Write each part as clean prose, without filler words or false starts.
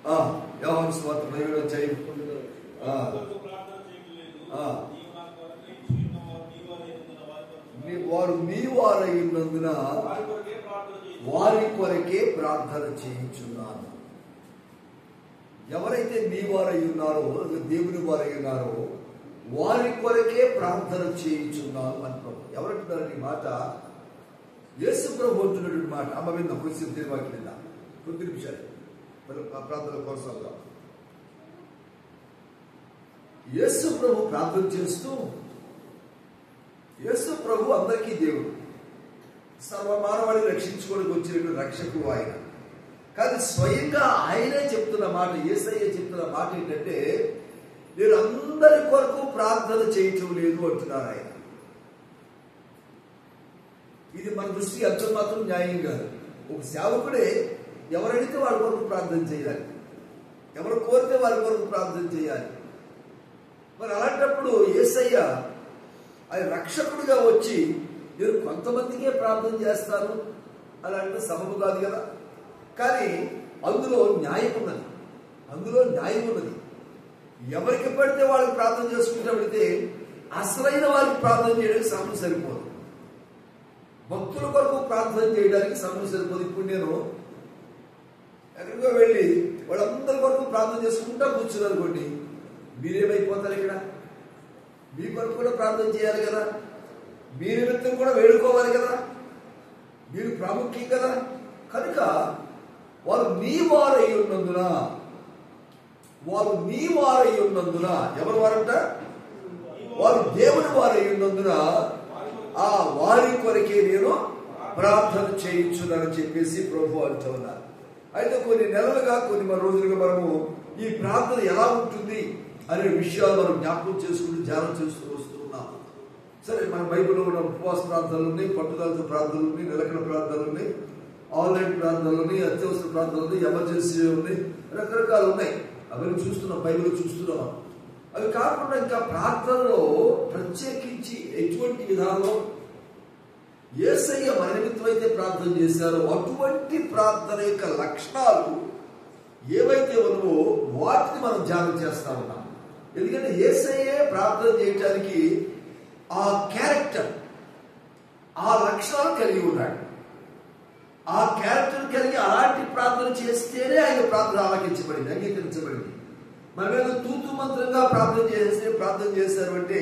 యోహాను సువార్త 17వ అధ్యాయం వారు మీ వారై ఉన్నందున వారి కొరకే ప్రార్థన చేయించున్నాను. ఎవరైతే మీ వారై ఉన్నారో, దేవుని వారై ఉన్నారో వారి కొరకే ప్రార్థన చేయించున్నాను అని ప్రభు. ఎవరంటున్నారు ఈ మాట? యేసు ప్రభు అంటున్నటువంటి మాట. అమ్మ విందాం కొంచెం తిరువాకి విందాం, కొద్ది నిమిషాలు ప్రార్థన కొనసాగుతాం. యేసు ప్రభు ప్రార్థన చేస్తూ, యేసు ప్రభు అందరికీ దేవుడు, సర్వమానవాడిని రక్షించుకోవడానికి వచ్చినటువంటి రక్షకుడు ఆయన. కానీ స్వయంగా ఆయనే చెప్తున్న మాట, యేసయ్య చెప్తున్న మాట ఏంటంటే, నేను అందరి కొరకు ప్రార్థన చేయటం లేదు అంటున్నారు ఆయన. ఇది మన దృష్టికి అంత మాత్రం న్యాయం కాదు. ఒక సేవకుడే ఎవరైతే వారి కొరకు ప్రార్థన చేయాలి, ఎవరు కోరితే వారి కొరకు ప్రార్థన చేయాలి. మరి అలాంటప్పుడు యేసయ్య ఆయన రక్షకుడిగా వచ్చి నేను కొంతమందికే ప్రార్థన చేస్తాను అలాంటి సబబు కాదు కదా. కానీ అందులో న్యాయం ఉన్నది, అందులో న్యాయం ఉన్నది. ఎవరికి పడితే వాళ్ళకి ప్రార్థన చేసుకుంటా పెడితే అసలైన వాళ్ళకి ప్రార్థన చేయడానికి సమయం సరిపోదు, భక్తుల కొరకు ప్రార్థన చేయడానికి సమయం సరిపోదు. ఇప్పుడు నేను ఎక్కడికో వెళ్ళి వాళ్ళందరి కొరకు ప్రార్థన చేసుకుంటా కూర్చున్నారు అనుకోండి, మీరేమైపోతారు? ఇక్కడ మీ కొరకు కూడా ప్రార్థన చేయాలి కదా, మీ నిమిత్తం కూడా వేడుకోవాలి కదా, మీరు ప్రాముఖ్యం కదా. కనుక వారు మీ వారై ఉన్నందున, వారు మీ వారై ఉన్నందున, ఎవరు వారంట? వారు దేవుని వారై ఉన్నందున ఆ వారి కొరకే నేను ప్రార్థన చేయించునని చెప్పేసి ప్రభు అంటూ ఉన్నారు. అయితే కొన్ని నెలలుగా, కొన్ని రోజులుగా మనము ఈ ప్రార్థన ఎలా ఉంటుంది అనే విషయాలు మనం జ్ఞాపకం చేసుకుంటూ ధ్యానం చేస్తూ వస్తున్నాం. సరే, మన బైబిల్లో ఉన్న ఉపవాస ప్రార్థనలు ఉన్నాయి, పట్టుదలతో ప్రార్థనలు ఉన్నాయి, నిలకడ ప్రార్థనలు ఉన్నాయి, ఆన్లైన్ ప్రార్థనలు ఉన్నాయి, అత్యవసర ప్రార్థనలు ఉన్నాయి, ఎమర్జెన్సీ ఉన్నాయి, రకరకాలు ఉన్నాయి. అవన్నీ చూస్తున్నాం, బైబిల్ చూస్తున్నాం. అవి కాకుండా ఇంకా ప్రార్థనలో ప్రత్యేకించి ఎటువంటి విధానంలో యేసయ్య మన నిమిత్తం అయితే ప్రార్థన చేశారో అటువంటి ప్రార్థన యొక్క లక్షణాలు ఏవైతే ఉన్నావో వాటిని మనం ధ్యానం చేస్తా ఉన్నాం. ఎందుకంటే యేసయ్యే ప్రార్థన చేయడానికి ఆ క్యారెక్టర్, ఆ లక్షణాలు కలిగి ఉన్నాడు. ఆ క్యారెక్టర్ కలిగి అలాంటి ప్రార్థన చేస్తేనే ఆయన ప్రార్థన ఆలకించబడింది, అంగీకరించబడింది. మన మీద తూతు మంత్రంగా ప్రార్థన చేశారు అంటే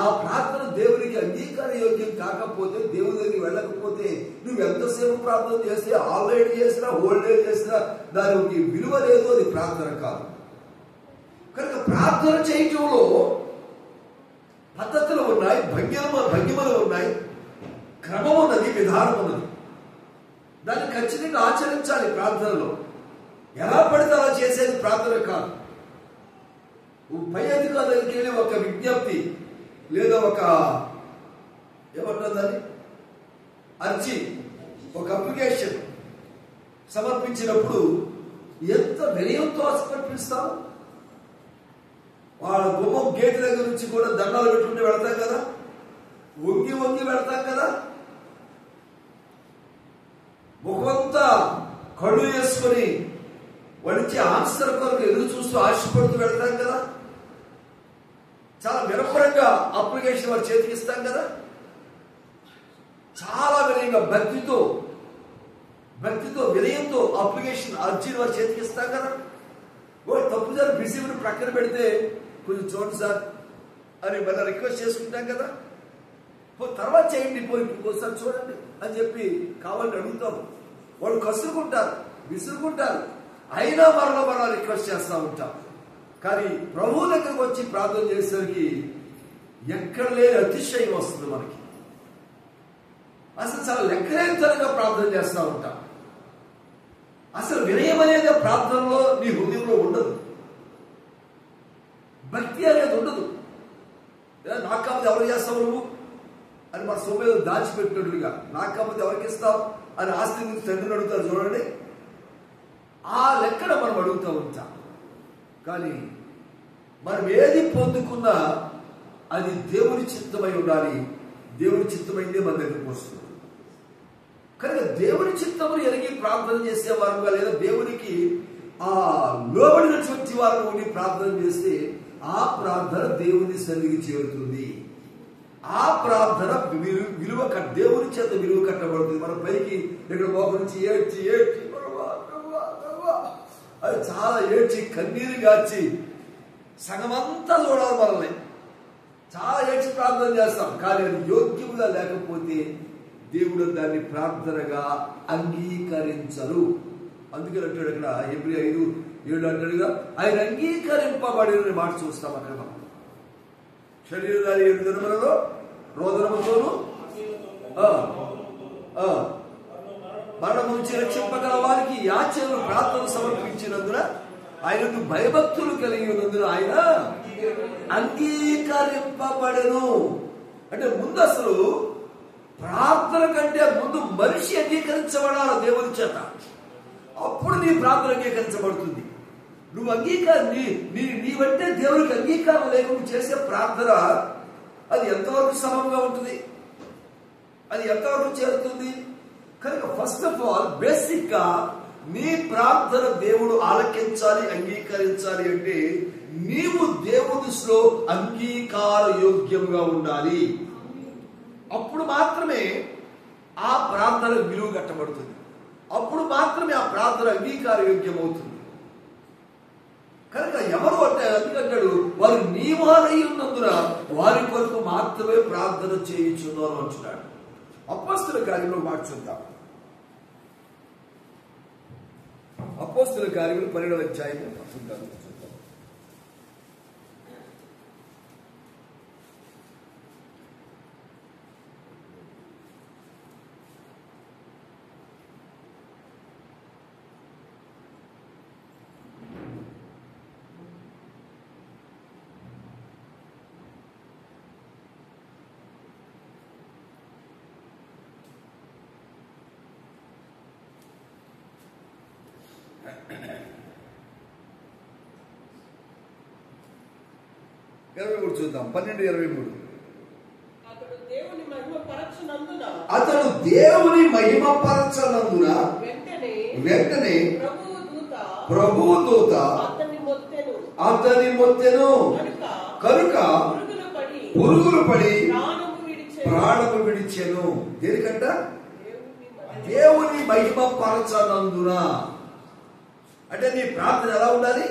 ఆ ప్రార్థన దేవునికి అంగీకార యోగ్యం కాకపోతే, దేవుని దగ్గరికి వెళ్ళకపోతే, నువ్వు ఎంతసేపు ప్రార్థన చేస్తే, ఆల్రెడీ చేసినా, ఓల్డేజ్ చేసినా దానికి విలువ లేదు, అది ప్రార్థన కాదు. కనుక ప్రార్థన చేయటంలో పద్ధతులు ఉన్నాయి, భంగిమలు ఉన్నాయి, క్రమం ఉన్నది, విధానం ఉన్నది. దాన్ని ఖచ్చితంగా ఆచరించాలి. ప్రార్థనలో ఎలా పడితే అలా చేసేది ప్రార్థన కాదు. పై అధికారులకి వెళ్ళి ఒక విజ్ఞప్తి లేదా ఒక ఏమంటుందని అర్జీ, ఒక అప్లికేషన్ సమర్పించినప్పుడు ఎంత వినయంతో సమర్పిస్తాం. వాళ్ళ గుమ్మం గేట్ దగ్గర నుంచి కూడా దండాలు పెట్టుకుంటూ వెళ్తాం కదా, వంగి వంగి వెళ్తాం కదా, ముఖమంతా కళ్ళు వేసుకొని వాడిచ్చే ఆన్సర్ కొరకు ఎదురు చూస్తూ ఆశపడుతూ వెళ్తాం కదా, చాలా వినమ్రంగా అప్లికేషన్ వారి చేతికి ఇస్తాం కదా, చాలా వినయంగా భక్తితో వినయంతో అప్లికేషన్ అర్జీని వారి చేతికి ఇస్తాం కదా. వాడు తప్పు జరిగి రిసీవ్ని ప్రక్కన పెడితే కొంచెం చూడండి సార్ అని మళ్ళీ రిక్వెస్ట్ చేసుకుంటాం కదా. తర్వాత చేయండి, ఇంకోసారి చూడండి అని చెప్పి కావాలని అడుగుతాం. వాళ్ళు కసురుకుంటారు, విసురుకుంటారు, అయినా మరలా రిక్వెస్ట్ చేస్తూ ఉంటాం. కానీ ప్రభువు దగ్గరకు వచ్చి ప్రార్థన చేసేసరికి ఎక్కడ లేని అతిశయం వస్తుంది మనకి. అసలు చాలా లెక్కలేనితనంగా ప్రార్థన చేస్తూ ఉంటాం. అసలు వినయం అనేది ప్రార్థనలో నీ హృదయంలో ఉండదు, భక్తి అనేది ఉండదు. నాకు కాకపోతే ఎవరు చేస్తావు నువ్వు అని మన సొమ్మెలు దాచిపెట్టినట్టుగా, నాకు కాకపోతే ఎవరికి ఇస్తావు అని ఆస్తి గురించి తండ్రిని అడుగుతారు చూడండి. ఆ లెక్కన మనం అడుగుతూ ఉంటాం. కానీ మనం ఏది పొందుకున్నా అది దేవుని చిత్తమై ఉండాలి. దేవుని చిత్తమైందే మన దగ్గరకు వస్తుంది. కనుక దేవుని చిత్తమును ఎరిగి ప్రార్థన చేసేవారుగా, లేదా దేవునికి ఆ లోబడినటువంటి వారు ఉండి ప్రార్థన చేస్తే ఆ ప్రార్థన దేవుని సన్నిధికి చేరుతుంది. ఆ ప్రార్థన దేవుని చేత విలువ కట్టబడుతుంది. మన పైకి ఇక్కడ లోపల నుంచి ఏడ్చి అది చాలా ఏడ్చి కన్నీరు గార్చి సగమంతా చూడాలి మనల్ని. చాలా ఏడ్చి ప్రార్థన చేస్తాం, కానీ అది యోగ్యముగా లేకపోతే దేవుడు దాన్ని ప్రార్థనగా అంగీకరించరు. అందుకని అంటాడు ఇక్కడ హెబ్రీ 5:7 అంటాడుగా, ఆయన అంగీకరింపబడిన మాట చూస్తాం అక్కడ మనం. శరీరధారి 7 దినములలో రోదనముతోను మరణం నుంచి రక్షింపగల వారికి యాచనలు ప్రార్థన సమర్పించినందున ఆయనకు భయభక్తులు కలిగి ఉన్నందున ఆయన అంగీకరింపబడెను. అంటే ముందు అసలు ప్రార్థన కంటే ముందు మనిషి అంగీకరించబడాలి దేవుని చేత. అప్పుడు నీ ప్రార్థన అంగీకరించబడుతుంది. నువ్వు నీవంటే దేవునికి అంగీకారం లేకుండా చేసే ప్రార్థన అది ఎంతవరకు సమంగా ఉంటుంది, అది ఎంతవరకు చేరుతుంది? కనుక ఫస్ట్ ఆఫ్ ఆల్ బేసిక్ గా నీ ప్రార్థన దేవుడు ఆలకించాలి, అంగీకరించాలి అంటే నీవు దేవుని దృష్టిలో అంగీకార యోగ్యంగా ఉండాలి. అప్పుడు మాత్రమే ఆ ప్రార్థన విలువ కట్టబడుతుంది. అప్పుడు మాత్రమే ఆ ప్రార్థన అంగీకార యోగ్యం అవుతుంది. కనుక ఎవరు అంటే అందుకంటాడు, వారు నీ వారై ఉన్నందున వారి కొరకు మాత్రమే ప్రార్థన చేయించున్నారు అంటున్నాడు. అపోస్తలుల కార్యంలో మాట చూద్దాం. అపోస్తలుల కార్యములు 12వ అధ్యాయము చూద్దాం. చూద్దాం 12:23. అతడు దేవుని మహిమ పరచనందున వెంటనే ప్రభువు దూత అతని మొత్తెను. కనుక పురుగులు పడి ప్రాణము విడిచెను. దేనికంట? దేవుని మహిమ పరచనందున. అంటే నీ ప్రార్థన ఎలా ఉండాలి?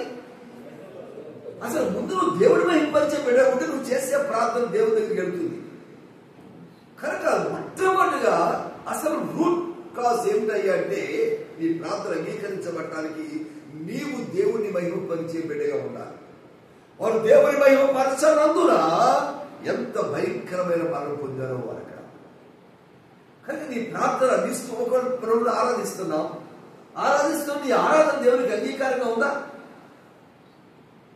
అసలు ముందు నువ్వు దేవుడి మహిమపరిచే బిడ్డకుంటే నువ్వు చేసే ప్రార్థన దేవుడి దగ్గరికి వెళ్తుంది. కనుక మొట్టమొదటిగా అసలు రూట్ కాజ్ ఏమిటయ్యా అంటే నీ ప్రార్థన అంగీకరించబడటానికి నీవు దేవుని మహిమపరిచే బిడ్డగా ఉండాలి. వారు దేవుని మహిమపరచనందున ఎంత భయంకరమైన మరణం పొందారో వారు అక్కడ. కనుక నీ ప్రార్థన అందిస్తూ ఒకరు ప్రభువుని ఆరాధిస్తున్నాం, ఆరాధిస్తున్న నీ ఆరాధన దేవునికి అంగీకారంగా ఉందా?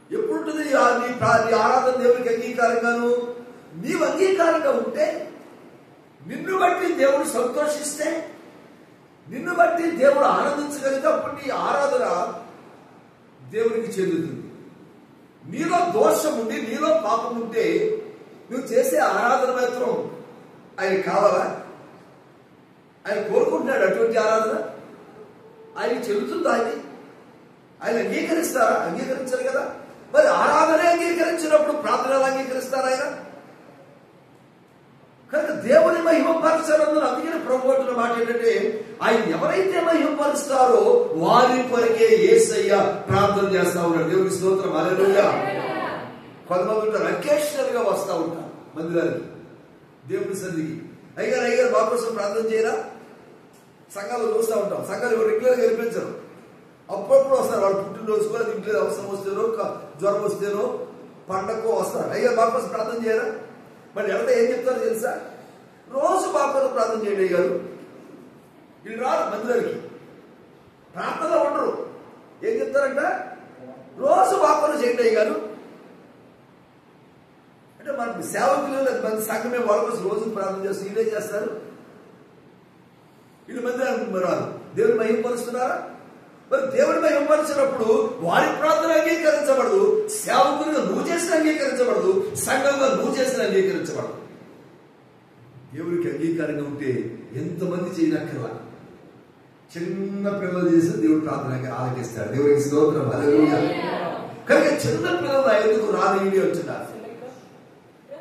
ఎప్పుడుంటుంది నీ ఆరాధన దేవునికి అంగీకారంగాను? నీవు అంగీకారంగా ఉంటే, నిన్ను బట్టి దేవుడు సంతోషిస్తే, నిన్ను బట్టి దేవుడు ఆనందించగలిగితే అప్పుడు నీ ఆరాధన దేవునికి చెందుతుంది. నీలో దోషం ఉండి నీలో పాపం ఉంటే నువ్వు చేసే ఆరాధన మాత్రం ఆయన కావాలా? ఆయన కోరుకుంటున్నాడు అటువంటి ఆరాధన? ఆయన చెబుతుందా? ఆయన అంగీకరిస్తారా? అంగీకరించారు కదా. మరి ఆరాధనే అంగీకరించినప్పుడు ప్రార్థనలు అంగీకరిస్తారా ఆయన? కనుక దేవుని మహిమపరచనందున అందుకని ప్రభువుతున్న మాట ఏంటంటే, ఆయన ఎవరైతే మహిమపరుస్తారో వారి కొరకే యేసయ్య ప్రార్థన చేస్తా ఉన్నాడు. దేవుని స్తోత్రం, హల్లెలూయా. కొంతమంది ఉంటారు అకేషనల్ గా వస్తూ ఉంటారు మందిరానికి, దేవుని సన్నిధికి. అయ్యారు మా కోసం ప్రార్థన చేయరా? సంఘాలు చూస్తూ ఉంటాం. సంఘాలు రెగ్యులర్గా కనిపించరు, అప్పుడప్పుడు వస్తారు. వాళ్ళు పుట్టినరోజు కూడా ఇంట్లో అవసరం వస్తేనో, జ్వరం వస్తేనో, పండగకో వస్తారు. అయ్యారు మా కోసం ప్రార్థన చేయరా? మరి ఎవరైతే ఏం చెప్తారో తెలుసా? రోజు మా కోసం ప్రార్థన చేయండి అయ్యారు. వీళ్ళు రారు మందిరానికి, ప్రార్థనలో ఉండరు. ఏం చెప్తారంట? రోజు మా కోసం చేయండి అయ్యారు. అంటే మన సేవకులు మన సంఘమే వాళ్ళ కోసం రోజు ప్రార్థన చేస్తారు. వీళ్ళే చేస్తారు. వీళ్ళు మందిరానికి రారు. దేవుని మహిమపరుస్తున్నారా? మరి దేవుని మహిమపరిచినప్పుడు వారి ప్రార్థన అంగీకరించబడదు, సేవకులుగా నువ్వు చేసిన అంగీకరించబడదు, సంఘంగా నువ్వు చేసిన అంగీకరించబడదు. దేవునికి అంగీకారంగా ఉంటే ఎంతమంది చేయనక్కర్లా. చిన్న పిల్లలు చేసి దేవుడు ప్రార్థనకి ఆలకిస్తాడు. దేవుడికి స్తోత్రం. హల్లెలూయా. కనుక చిన్న పిల్లలు ఎందుకు రానివి వచ్చినారు.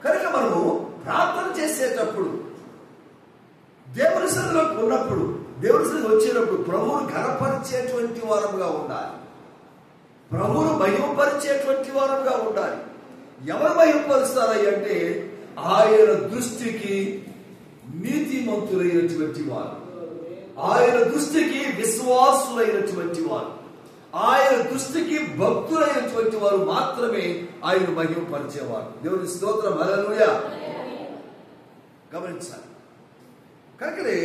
కనుక మనము ప్రార్థన చేసేటప్పుడు దేవుని సన్నిధిలోకి ఉన్నప్పుడు, దేవుని సన్నిధికి వచ్చేటప్పుడు ప్రభువును ఘనపరిచేటువంటి వారముగా ఉండాలి. ప్రభువును మహిమపరిచేటువంటి వారముగా ఉండాలి. ఎవరు మహిమపరుస్తారయ్య అంటే ఆయన దృష్టికి నీతిమంతులైనటువంటి వారు, ఆయన దృష్టికి విశ్వాసులైనటువంటి వారు, ఆయన దృష్టికి భక్తులైనటువంటి వారు మాత్రమే ఆయన మహిమపరిచేవారు. దేవుని స్తోత్రం. హల్లెలూయా. గమనించాలి. కనుకనే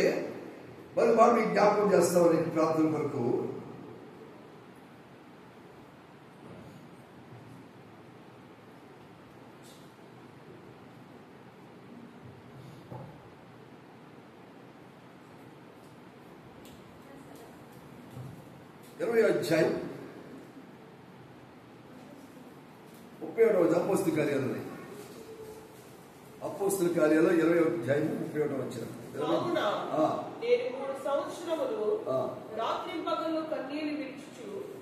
మరి వాడు మీకు జ్ఞాపకం చేస్తామని ప్రార్థన వరకు అధ్యాయం 37 అపోస్తల కార్యాలు, అపోస్తల కార్యాలు 20 అధ్యాయం 37 వచ్చిన.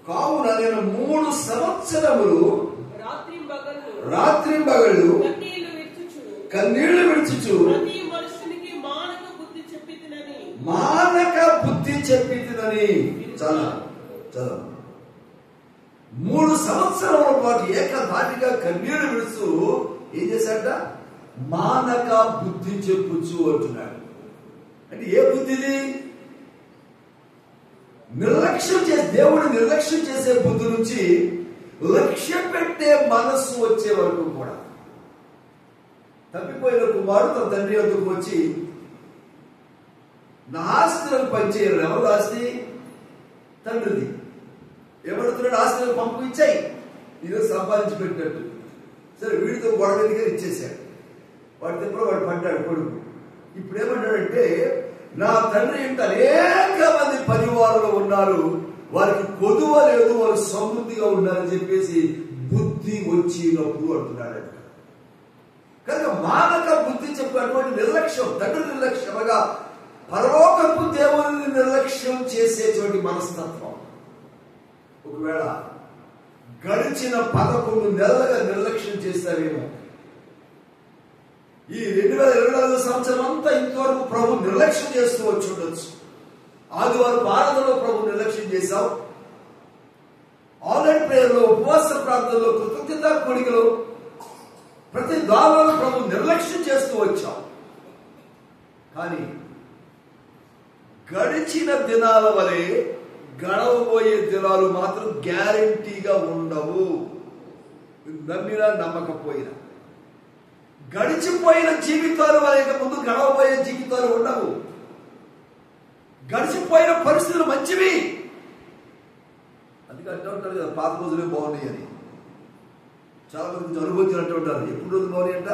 కావున నేను 3 సంవత్సరములు రాత్రింబగళ్ళు కన్నీళ్లు విడుచుచు మానక బుద్ధి చెప్పితినని. చాలా చాలా 3 సంవత్సరముల పాటు ఏకధాటిగా కన్నీళ్లు విడుచు ఏం చేశాడ? మానక బుద్ధి చెప్పుచు అంటున్నాడు. అంటే ఏ బుద్ధిది? నిర్లక్ష్యం చేసే, దేవుడిని నిర్లక్ష్యం చేసే బుద్ధి నుంచి లక్ష్యం పెట్టే మనస్సు వచ్చే వరకు కూడా. తప్పిపోయిన కుమారుడు తన తండ్రి వద్దకు వచ్చి నా ఆస్తులను పనిచేయరు. ఎవరు ఆస్తి? తండ్రిది. ఏమడుతున్నాడు? ఆస్తులను పంపు ఇచ్చాయి, ఈరోజు సంపాదించి పెట్టినట్టు. సరే వీడితో గొడవ దగ్గర ఇచ్చేసాడు. వాడి దగ్గర వాడు పడ్డాడు కొడుకు. ఇప్పుడు ఏమంటాడంటే నా తండ్రి ఇంట అనేక మంది పరివారులు ఉన్నారు, వారికి కొదువ లేదు, వారు సమృద్ధిగా ఉన్నారని చెప్పేసి బుద్ధి వచ్చినప్పుడు అంటున్నాడు. కనుక మానక బుద్ధి చెప్పు అటువంటి నిర్లక్ష్యం, తండ్రి నిర్లక్ష్యమగా పరలోకపు దేవుని నిర్లక్ష్యం చేసేటువంటి మనస్తత్వం. ఒకవేళ గడిచిన 11 నెలలుగా నిర్లక్ష్యం చేస్తావేమో. ఈ 2024 సంవత్సరం అంతా ఇంతవరకు ప్రభు నిర్లక్ష్యం చేస్తూ వచ్చి ఉండొచ్చు. ఆదివారం ఆరాధనలో ప్రభు నిర్లక్ష్యం చేశావు. ఆన్లైన్ ప్రేయర్లో, ఉపవాస ప్రార్థనలో, కృతజ్ఞతా కోడికలో, ప్రతి దానిలో ప్రభు నిర్లక్ష్యం చేస్తూ వచ్చావు. కానీ గడిచిన దినాల వలె గడవబోయే దినాలు మాత్రం గ్యారంటీగా ఉండవు. నమ్మినా నమ్మకపోయినా గడిచిపోయిన జీవితాలు వలె ముందు గడవబోయే జీవితాలు ఉండవు. గడిచిపోయిన పరిస్థితులు మంచివి. అందుకే అంటూ ఉంటారు కదా, పాత రోజులే బాగున్నాయి అని. చాలా మంది అనుభవించినట్టు ఉంటారు. ఎప్పుడు రోజులు బాగున్నాయి అంట?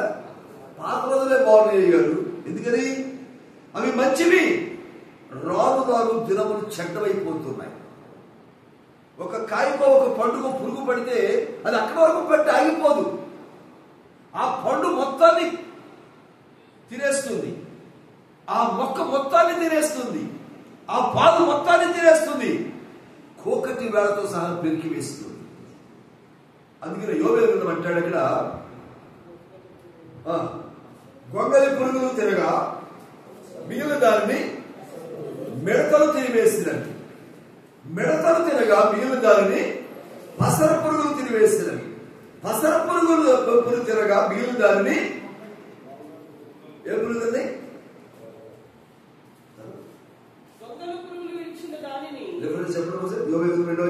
పాత రోజులే బాగున్నాయి గారు. ఎందుకని? అవి మంచివి. రాను రాను దినములు చెడ్డవైపోతున్నాయి. ఒక కాయకో ఒక పండుగ పురుగు పడితే అది అక్కడ వరకు పెట్టి ఆగిపోదు. ఆ పండు మొత్తాన్ని తినేస్తుంది, ఆ మొక్క మొత్తాన్ని తినేస్తుంది, ఆ పాలు మొత్తాన్ని తినేస్తుంది, కోకటి వేళతో సహా పెరికి వేస్తుంది. అందుకని యోవేలు అంటాడు అక్కడ, గొంగలి పురుగులు తినగా మిగిలిన దానిని మిడతలు తినివేసినవి, మిడతలు తినగా మిగిలిన దానిని పసర పురుగులు తినివేసినవి, పసర పురుగులు తినగా మిగిలిన దానిని ఏ పురుగులని? చెప్పడం యోవేలు 2వ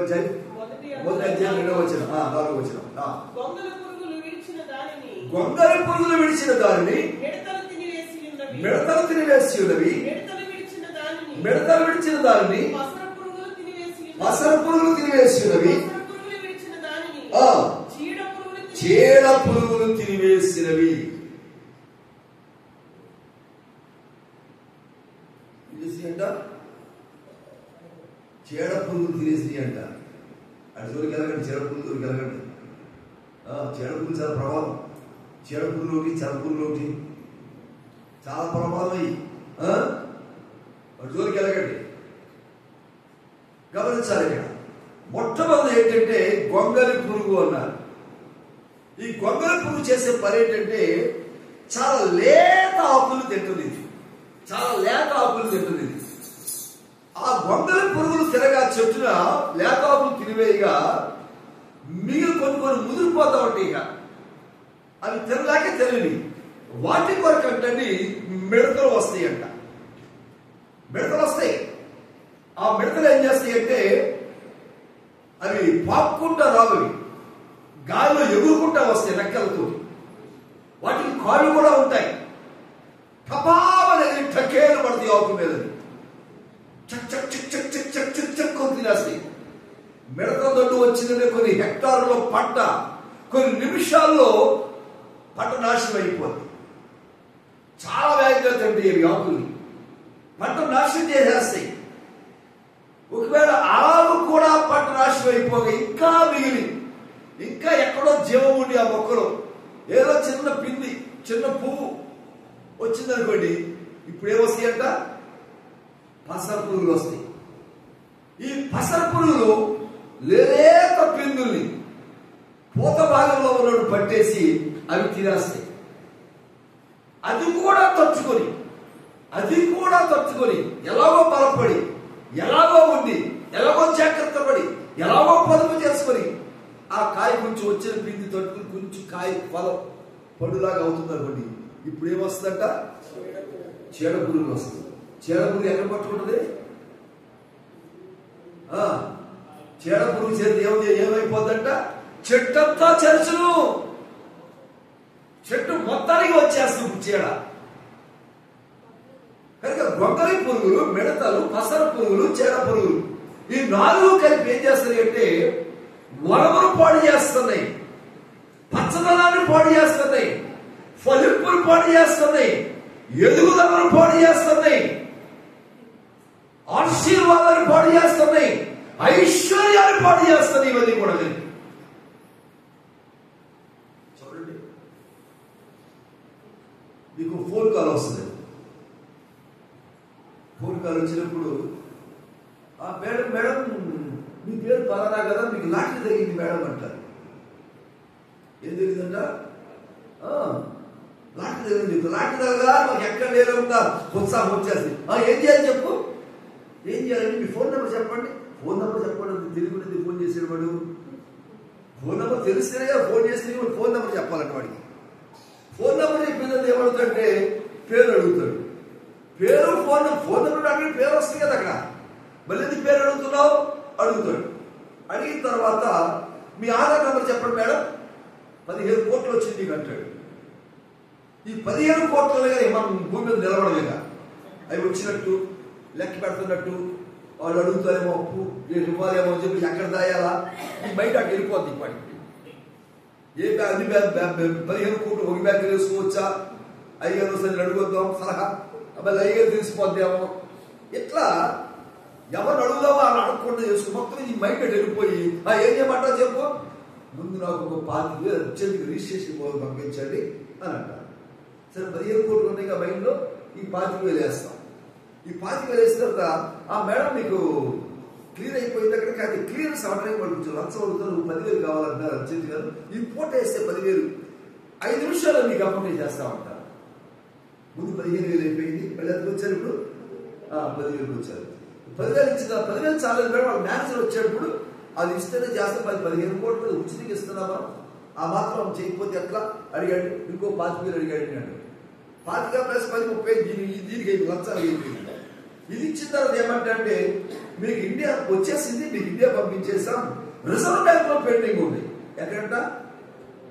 అధ్యాయం 2వ వచనం, 4వ వచనం. గొంగలి పురుగులు విడిచిన దానిని మిడతలు తినివేసి ఉన్నవి, మిడతలు విడిచిన దానిని పసర పురుగులు తినివేసి ఉన్నవి, చీడ పురుగులు తినివేసినవి. అంట చీడ పురుగులు తినేసి అంట. అటు జోలికి వెళ్ళకండి, చీడ పురుగులు జోలికి వెళ్ళకండి. చీడ పురుగులు చాలా ప్రమాదం. చీడ పురుగులు ఒకటి, చల్ల పురుగులు ఒకటి, చాలా ప్రమాదం అయ్యి. అటు జోలికి వెళ్ళకండి. గమనించాలి. ఇక్కడ మొట్టమొదటి ఏంటంటే గొంగలి పురుగు అన్నారు. ఈ గొంగలి పురుగు చేసే పని ఏంటంటే చాలా లేత ఆకులు తింటుంది. చాలా లేత ఆకులు తింటుంది. ఆ గొంగలి పురుగులు తిరగా చెట్టున లేత ఆకులు తినివేయగా మిగిలి కొన్ని ముదిరిపోతా ఉంటాయి. ఇక అవి తినలేక తెలియని వాటి కొరకు అంటే మిడతలు వస్తాయి అంట. మిడతలు వస్తాయి. ఆ మిడతలు ఏం చేస్తాయి అంటే అవి పాక్కుంటా రావు, గాలిలో ఎగురుకుంటా వస్తాయి రెక్కలతో. వాటికి కాళ్ళు కూడా ఉంటాయి. టపావనేది టకేలు పడుతుంది ఆకు మీద. చక్ చక్ చక్ చక్ చక్ చక్ చక్ చక్ తినేస్తాయి. మిడత దొడ్డు వచ్చిందంటే కొన్ని హెక్టార్లో పంట కొన్ని నిమిషాల్లో పంట నాశనం అయిపోతుంది. చాలా వేగంగా తింటాయి అవి ఆకుల్ని. పంట నాశనం చేసేస్తాయి. ఒకవేళ ఆకు కూడా పంట నాశనం అయిపోగా ఇంకా మిగిలి ఇంకా ఎక్కడో జీవం ఉండి ఆ మొక్కలో ఏదో చిన్న పిండి చిన్న పువ్వు వచ్చిందనుకోండి, ఇప్పుడు ఏమొస్తాయి అంట? పసర పురుగులు వస్తాయి. ఈ పసర పురుగులు లేత పిందుల్ని పూత భాగంలో ఉన్నప్పుడు పట్టేసి అవి తినేస్తాయి. అది కూడా తట్టుకొని ఎలాగో బలపడి ఎలాగో ఉండి ఎలాగో జాగ్రత్త పడి ఎలాగో పొదుపు చేసుకొని ఆ కాయ కొంచెం వచ్చిన పిండి తట్టుకుని కొంచెం కాయ ఫలం పండులాగా అవుతుంది అనుకోండి. ఇప్పుడు ఏమొస్తుందంట? చీడ పురుగులు వస్తుంది. చీడ పురుగు ఎక్కడ పట్టుకుంటుంది? చీడ పురుగు చేతి ఏమైపోద్దంట? చెట్టంతా చెరచును. చెట్టు మొత్తానికి వచ్చేస్తుంది చీడ. కనుక గొంగలి పురుగులు, మిడతలు, పసర పురుగులు, చీడ పురుగులు ఈ నాలుగు కలిపి ఏం చేస్తాయి అంటే వరమును పాడు చేస్తున్నాయి, పచ్చదనాన్ని పాడు చేస్తున్నాయి, ఫలింపును పాడు చేస్తున్నాయి, ఎదుగుదలను పాడు చేస్తున్నాయి, ఆశీర్వాదాన్ని పాడు చేస్తున్నాయి, ఐశ్వర్యాన్ని పాడు చేస్తున్నాయి. ఇవన్నీ కూడా చూడండి. మీకు ఫోన్ కాల్ వస్తుంది. ఫోన్ కాల్ వచ్చినప్పుడు మేడం మేడం మీ పేరు పలానా కదా, మీకు లాటరీ తగ్గింది మేడం అంటారు. ఏం తెలియదంట? లాటరీ తగ్గింది. లాటరీ తగ్గదా మాకు ఎక్కడ లేదంతా ఉత్సాహం వచ్చేస్తుంది. ఏం చేయాలి చెప్పు? ఏం చేయాలంటే మీ ఫోన్ నెంబర్ చెప్పండి. ఫోన్ నెంబర్ చెప్పండి. తిరిగి ఫోన్ చేసేవాడు ఫోన్ నెంబర్ తెలిస్తేనే ఫోన్ చేస్తే ఫోన్ నెంబర్ చెప్పాలంట వాడికి. ఫోన్ నెంబర్ చెప్పినది ఏమడుగుతాడంటే పేరు అడుగుతాడు. పేరు ఫోన్ నెంబర్ అడిగి పేరు వస్తుంది కదా అక్కడ. మళ్ళీ నీ పేరు అడుగుతున్నావు అడుగుతాడు. అడిగిన తర్వాత మీ ఆధార్ నెంబర్ చెప్పండి మేడం. 15 కోట్లు వచ్చింది నీకు అంటాడు. ఈ 15 కోట్లగా మనం భూమి మీద నిలబడలేక అవి వచ్చినట్టు లెక్క పెడుతున్నట్టు వాళ్ళు అడుగుతారేమో అప్పు ఇవ్వాలేమో అని చెప్పి ఎక్కడ దాయాలా ఈ బయట అక్కడ వెళ్ళిపోద్ది. ఇప్పటికి అన్ని 15 కోట్లు ఒక బ్యాంకు వేసుకోవచ్చా? 5,000 సార్లు అడుగుద్దాం సలహా, మళ్ళీ 5,000 తెలిసిపోద్దామో. ఇట్లా ఎవరు అడుగుదామో అలా అడగకుండా చేసుకో. మొత్తం ఈ మైండ్ వెళ్ళిపోయి ఏం చేయమంటావు చెప్పు, ముందు నాకు ఒక 25,000 అర్జెంట్గా రిజిస్ట్రేషన్ కోసం పంపించండి అని అంటారు. సరే 15 కోట్లు ఉన్నాయి మైండ్లో, ఈ 25,000 వేస్తాం. ఈ 25,000 వేసిన తర్వాత మేడం మీకు క్లియర్ అయిపోయింది అక్కడ. కానీ క్లియరెన్స్ ఆర్డర్ అయ్యి వాళ్ళు కొంచెం లంచం అడుగుతారు, 10,000 కావాలంటారు అర్జెంట్ గారు. ఈ పూట వేస్తే 10,000 5 నిమిషాల్లో మీకు అప్డేట్ చేస్తామంటారు. ముందు 15,000 అయిపోయింది. మళ్ళీ అది వచ్చారు. ఇప్పుడు 10,000 వచ్చారు. 10,000 ఇచ్చిన 10,000 చాలేదు మేడం. వాళ్ళ మేనేజర్ వచ్చేటప్పుడు అది ఇస్తేనే చేస్తే 15 కోట్లు ఉచితంగా ఇస్తున్నామా, ఆ మాత్రం చేయకపోతే ఎట్లా అడిగాడు. ఇంకో 25,000 అడిగాడు. 25 ప్లస్ 10 30 దీనికి లంచాలు అయిపోయింది. ఇది ఇచ్చిన తర్వాత ఏమంటే మీకు ఇండియా వచ్చేసింది, మీకు ఇండియా పంపించేసాం. రిజర్వ్ బ్యాంక్ లో పెండింగ్ ఉంది. ఎక్కడంట?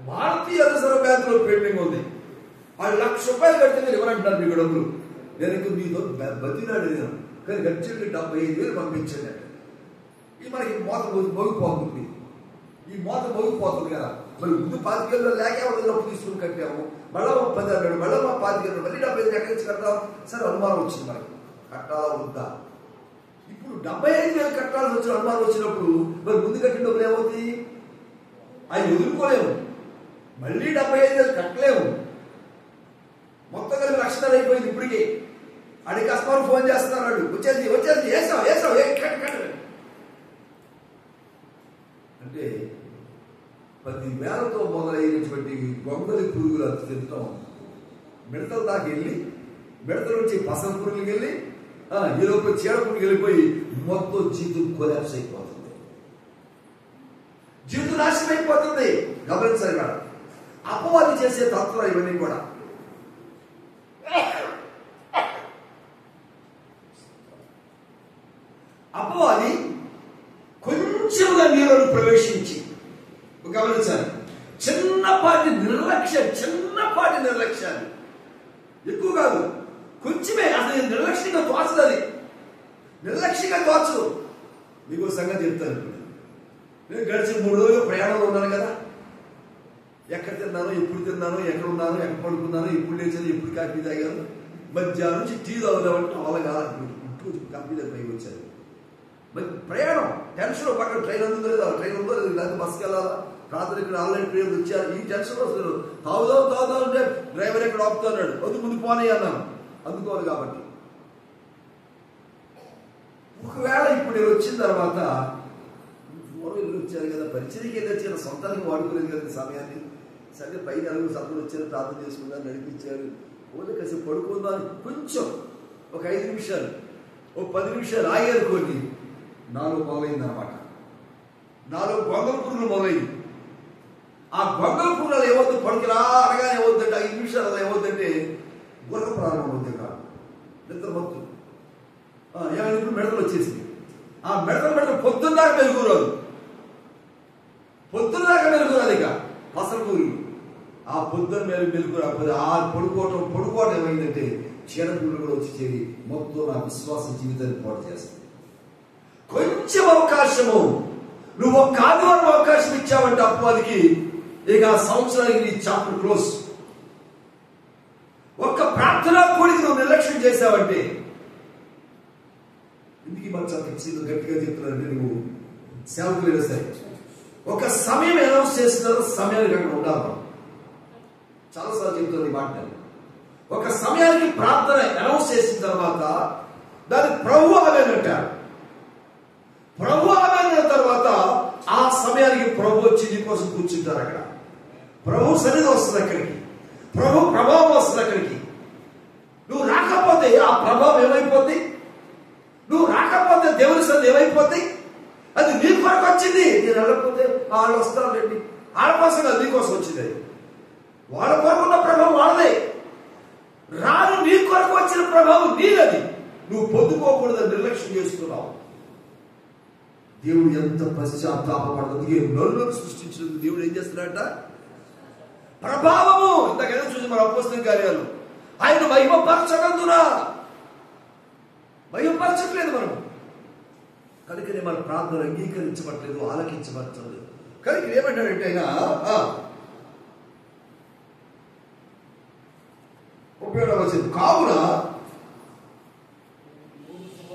భారతీయ రిజర్వ్ బ్యాంక్ లో పెండింగ్ ఉంది. వాళ్ళు ₹1,00,000 కడితే మీరు ఎవరంటారు మీకు డబ్బులు? నేను మీతో బతినాడు అడిగాను. కానీ గట్టిగా 75,000 పంపించండి అంటే ఈ మనకి మోత మోగిపోతుంది. ఈ మోత మోగిపోతుంది కదా. మరి ముందు 25,000 లేక డబ్బు తీసుకుని కట్టాము. మళ్ళా 10,000 మళ్ళీ 25,000 మళ్ళీ 75,000 ఎక్కడి నుంచి కట్టాం? సరే అనుమానం వచ్చింది మనకి, కట్టాలా వద్దా. ఇప్పుడు 75,000 కట్టాల్సి వచ్చిన అనుమానం వచ్చినప్పుడు మరి ముందు కట్టిన డబ్బులు ఏమవుతాయి? అవి వదులుకోలేము. మళ్ళీ 75,000 కట్టలేము. మొత్తం కలిపి 1,00,000 అయిపోయింది. ఇప్పటికే అడిగి కస్టమర్ ఫోన్ చేస్తున్నాడు. వచ్చేది వేసాం అంటే 10,000తో మొదలైనటువంటి గొంగలి పురుగులు అత్యంతం మిడతల దాకా వెళ్ళి, మిడతల నుంచి పసల పురుగులకి వెళ్ళి ఈ లోపల చీడ పురుగులు వెళ్ళిపోయి మొత్తం జీవితం కొలాప్స్ అయిపోతుంది, జీవితం నాశనం అయిపోతుంది. గమనించాలి మేడం, అపవాది చేసే తత్వం ఇవన్నీ కూడా. అపవాది కొంచెంగా నీళ్ళను ప్రవేశించి, గమనించాలి, చిన్నపాటి నిర్లక్ష్యాన్ని, ఎక్కువ కాదు, కొంచెమే, అసలు నిర్లక్ష్యంగా తోచదు, అది నిర్లక్ష్యంగా తోచదు. మీకు సంగతి చెప్తాను. నేను గడిచిన 3 రోజులు ప్రయాణంలో ఉన్నాను కదా, ఎక్కడ తిన్నాను, ఎప్పుడు తిన్నాను, ఎక్కడ ఉన్నాను, ఎక్కడ పడుకున్నాను, ఎప్పుడు లేచాను, ఎప్పుడు కాఫీ తాగాను, మధ్యాహ్నం నుంచి టీ తాగుదామంటే వాళ్ళగా కాఫీ దగ్గర పైకి వచ్చాను. మరి ప్రయాణం టెన్షన్, పక్కన ట్రైన్ అందుందో లేదా, ట్రైన్ ఉందో లేదు, లేకపోతే బస్కి వెళ్ళాలా, రాత్రి ఇక్కడ ఆన్లైన్ ట్రైన్ వచ్చారు, ఈ టెన్షన్ వస్తుంది. తాగుదాం అంటే డ్రైవర్ ఎక్కడ ఆపుతున్నాడు, వద్దు ముందు పోనీ అన్నాను, అందుకోవాలి. కాబట్టి ఒకవేళ ఇప్పుడు నేను వచ్చిన తర్వాత ఇల్లు వచ్చారు కదా, పరిచయకి ఏదో వచ్చారు, సొంతానికి వాడుకోలేదు కదా సమయాన్ని, సరే పై నలుగురు సభ్యులు వచ్చారు, ప్రార్థన చేసుకున్నారు, నడిపించారు, ఓన్లీ కాసేపు పడుకుందాం కొంచెం ఒక 5 నిమిషాలు, ఓ 10 నిమిషాలు ఆగారుకోండి, 4 మొదలైంది అనమాట. 4 గొంగల పురుగులు మొదలైంది. ఆ గొంగల పురుగులు ఏమవుతుంది, పడుకురా అనగానే ఏమవుతుందంటే 5 నిమిషాలు అలా ఏమవుతుందంటే గుర్ర ప్రారంభం అవుతుంది కాదు, నిద్ర మొత్తం ఏమైనా ఇప్పుడు మెడతలు వచ్చేసింది. ఆ మెడతలు పొద్దున్న దాకా మెరుగురాదు, ఇక పసల పురుగులు. ఆ పొద్దున్న మెరుగు రాకపోతే ఆ పడుకోవటం ఏమైందంటే చీడ పురుగులు కూడా వచ్చి చేరి మొత్తం నా విశ్వాస జీవితాన్ని పాటు చేస్తుంది. కొంచెం అవకాశము, నువ్వు ఒక్క ఆదివారం అవకాశం ఇచ్చావంటే అపవాదికి ఇక ఆ సంవత్సరానికి నీ చాప్టర్ క్లోజ్. ఒక్క ప్రార్థనా కూడికి నువ్వు నిర్లక్ష్యం చేశావంటే, ఇందుకు మన గట్టిగా చెప్తున్నానంటే, నువ్వు సేవకులు సరే ఒక సమయం అనౌన్స్ చేస్తున్నారు, సమయానికి అక్కడ ఉండాలి. చాలాసార్లు చెప్తుంది ఈ మాట. ఒక సమయానికి ప్రార్థన అనౌన్స్ చేసిన తర్వాత దాన్ని ప్రభు ఆమెన్ అంటారు. ప్రభు ఆమెన్ అన్న తర్వాత ఆ సమయానికి ప్రభు వచ్చి నీ కోసం కూర్చుంటారు. అక్కడ ప్రభు సన్నిధి వస్తుంది, అక్కడికి ప్రభు ప్రభావం వస్తుంది. అక్కడికి నువ్వు రాకపోతే ఆ ప్రభావం ఏమైపోద్ది, నువ్వు రాకపోతే దేవుని సన్నిధి ఏమైపోద్ది, అది నీ కొరకు వచ్చింది. నేను వెళ్ళకపోతే వాళ్ళు వస్తారు రండి, వాళ్ళ కోసం కాదు, నీ కోసం వచ్చింది. వాళ్ళ కొరకు ఉన్న ప్రభావం వాళ్ళదే, రాను నీ కొరకు వచ్చిన ప్రభావం నీదది. నువ్వు పొందుకోకూడదని నిర్లక్ష్యం చేస్తున్నావు. దేవుడు ఎంత పశ్చాత్తాపడుతుంది. నరులను సృష్టించినందుకు దేవుడు ఏం చేస్తున్నాడట, ప్రభావము. ఇంతకైనా చూసి మన అపోస్తల కార్యాలు, ఆయన మహిమపరచనందున మహిమపరచట్లేదు మనం, కనుకనే మన ప్రార్థన అంగీకరించబట్టలేదు, ఆలకించబట్టలేదు. కనుక ఏమంటాడంటే ఆయన 37వ వచనం, కావున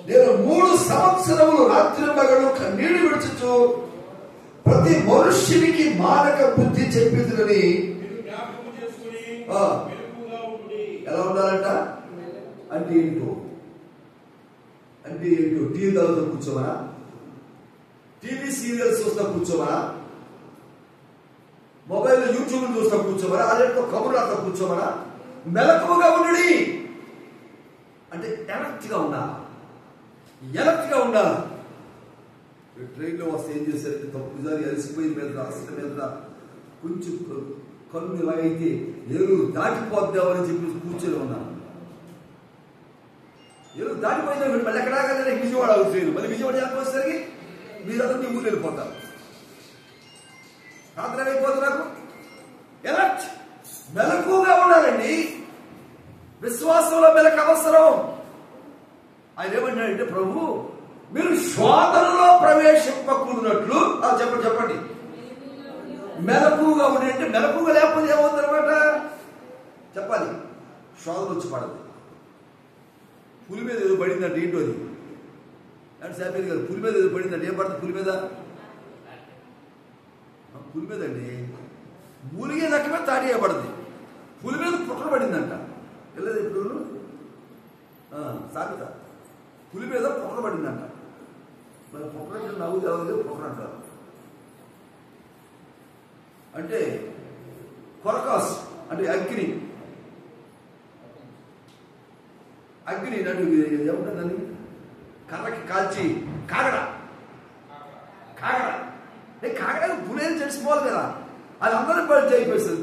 నేను 3 సంవత్సరములు రాత్రి మగడు కన్నీళ్లు విడుచుచు ప్రతి మనుష్యునికి మానక బుద్ధి చెప్పిందని. ఎలా ఉండాలంట అంటే ఏంటో టీవీ తాగుతూ కూర్చోమనా, టీవీ సీరియల్స్ చూస్తా కూర్చోమనా, మొబైల్ యూట్యూబ్ చూస్తా కూర్చోమనా, అదేంటో కబుర్లు రాస్తా కూర్చోమనా, మెలకువగా ఉండి అంటే ఎలర్ట్గా ఉండాలి. ట్రైన్లో వస్తే ఏం చేశారంటే తప్పుదారి అలసిపోయిన మీద అసలు మీద కొంచెం కన్ను ఇలాగైతే ఏలూరు దాటిపోద్దామని చెప్పి కూర్చొని ఉన్నాను. ఏలూరు దాటిపోయినా మళ్ళీ ఎక్కడాకనే విజయవాడ అవుతుంది. మళ్ళీ విజయవాడ వచ్చేసరికి మీరంతా మీ ఊరు వెళ్ళిపోతారు. రాత్రి అయిపోతుంది. నాకు ఎలర్ట్, మెలకుగా ఉండాలండి. విశ్వాసంలో మెలకు అవసరం. ఆయన ఏమంటాడంటే, ప్రభు మీరు శోధనలో ప్రవేశింపకూడనట్లు చెప్పండి మెలకుగా ఉండి. అంటే మెలకుగా లేకపోతే ఏమవుతుంది అనమాట చెప్పాలి. శోధన వచ్చి పడదు. పులి మీద ఏదో పడిందంటే ఏంటో అది అంటే సాపేది కదా. పులి మీద ఏదో పడిందంటే ఏం పడుతుంది పులి మీద? పులి మీద అండి మూలిగే లెక్క మీద తాటి పడుతుంది. పులి మీద పుట్ర పడిందంట. వెళ్ళదు ఇప్పుడు సాగుతా పులి మీద పుట్ర పడిందంట. మరి పుట్ర నవ్వు తెలవదు, పుట్ర అంటారు. అంటే కొరకాస్ అంటే అగ్ని నన్ను ఏముంటుందని కర్రకి కాల్చి కాగడ పులేని తెలిసిపోవాలి కదా. అది అందరం బడి జరిపిస్తుంది,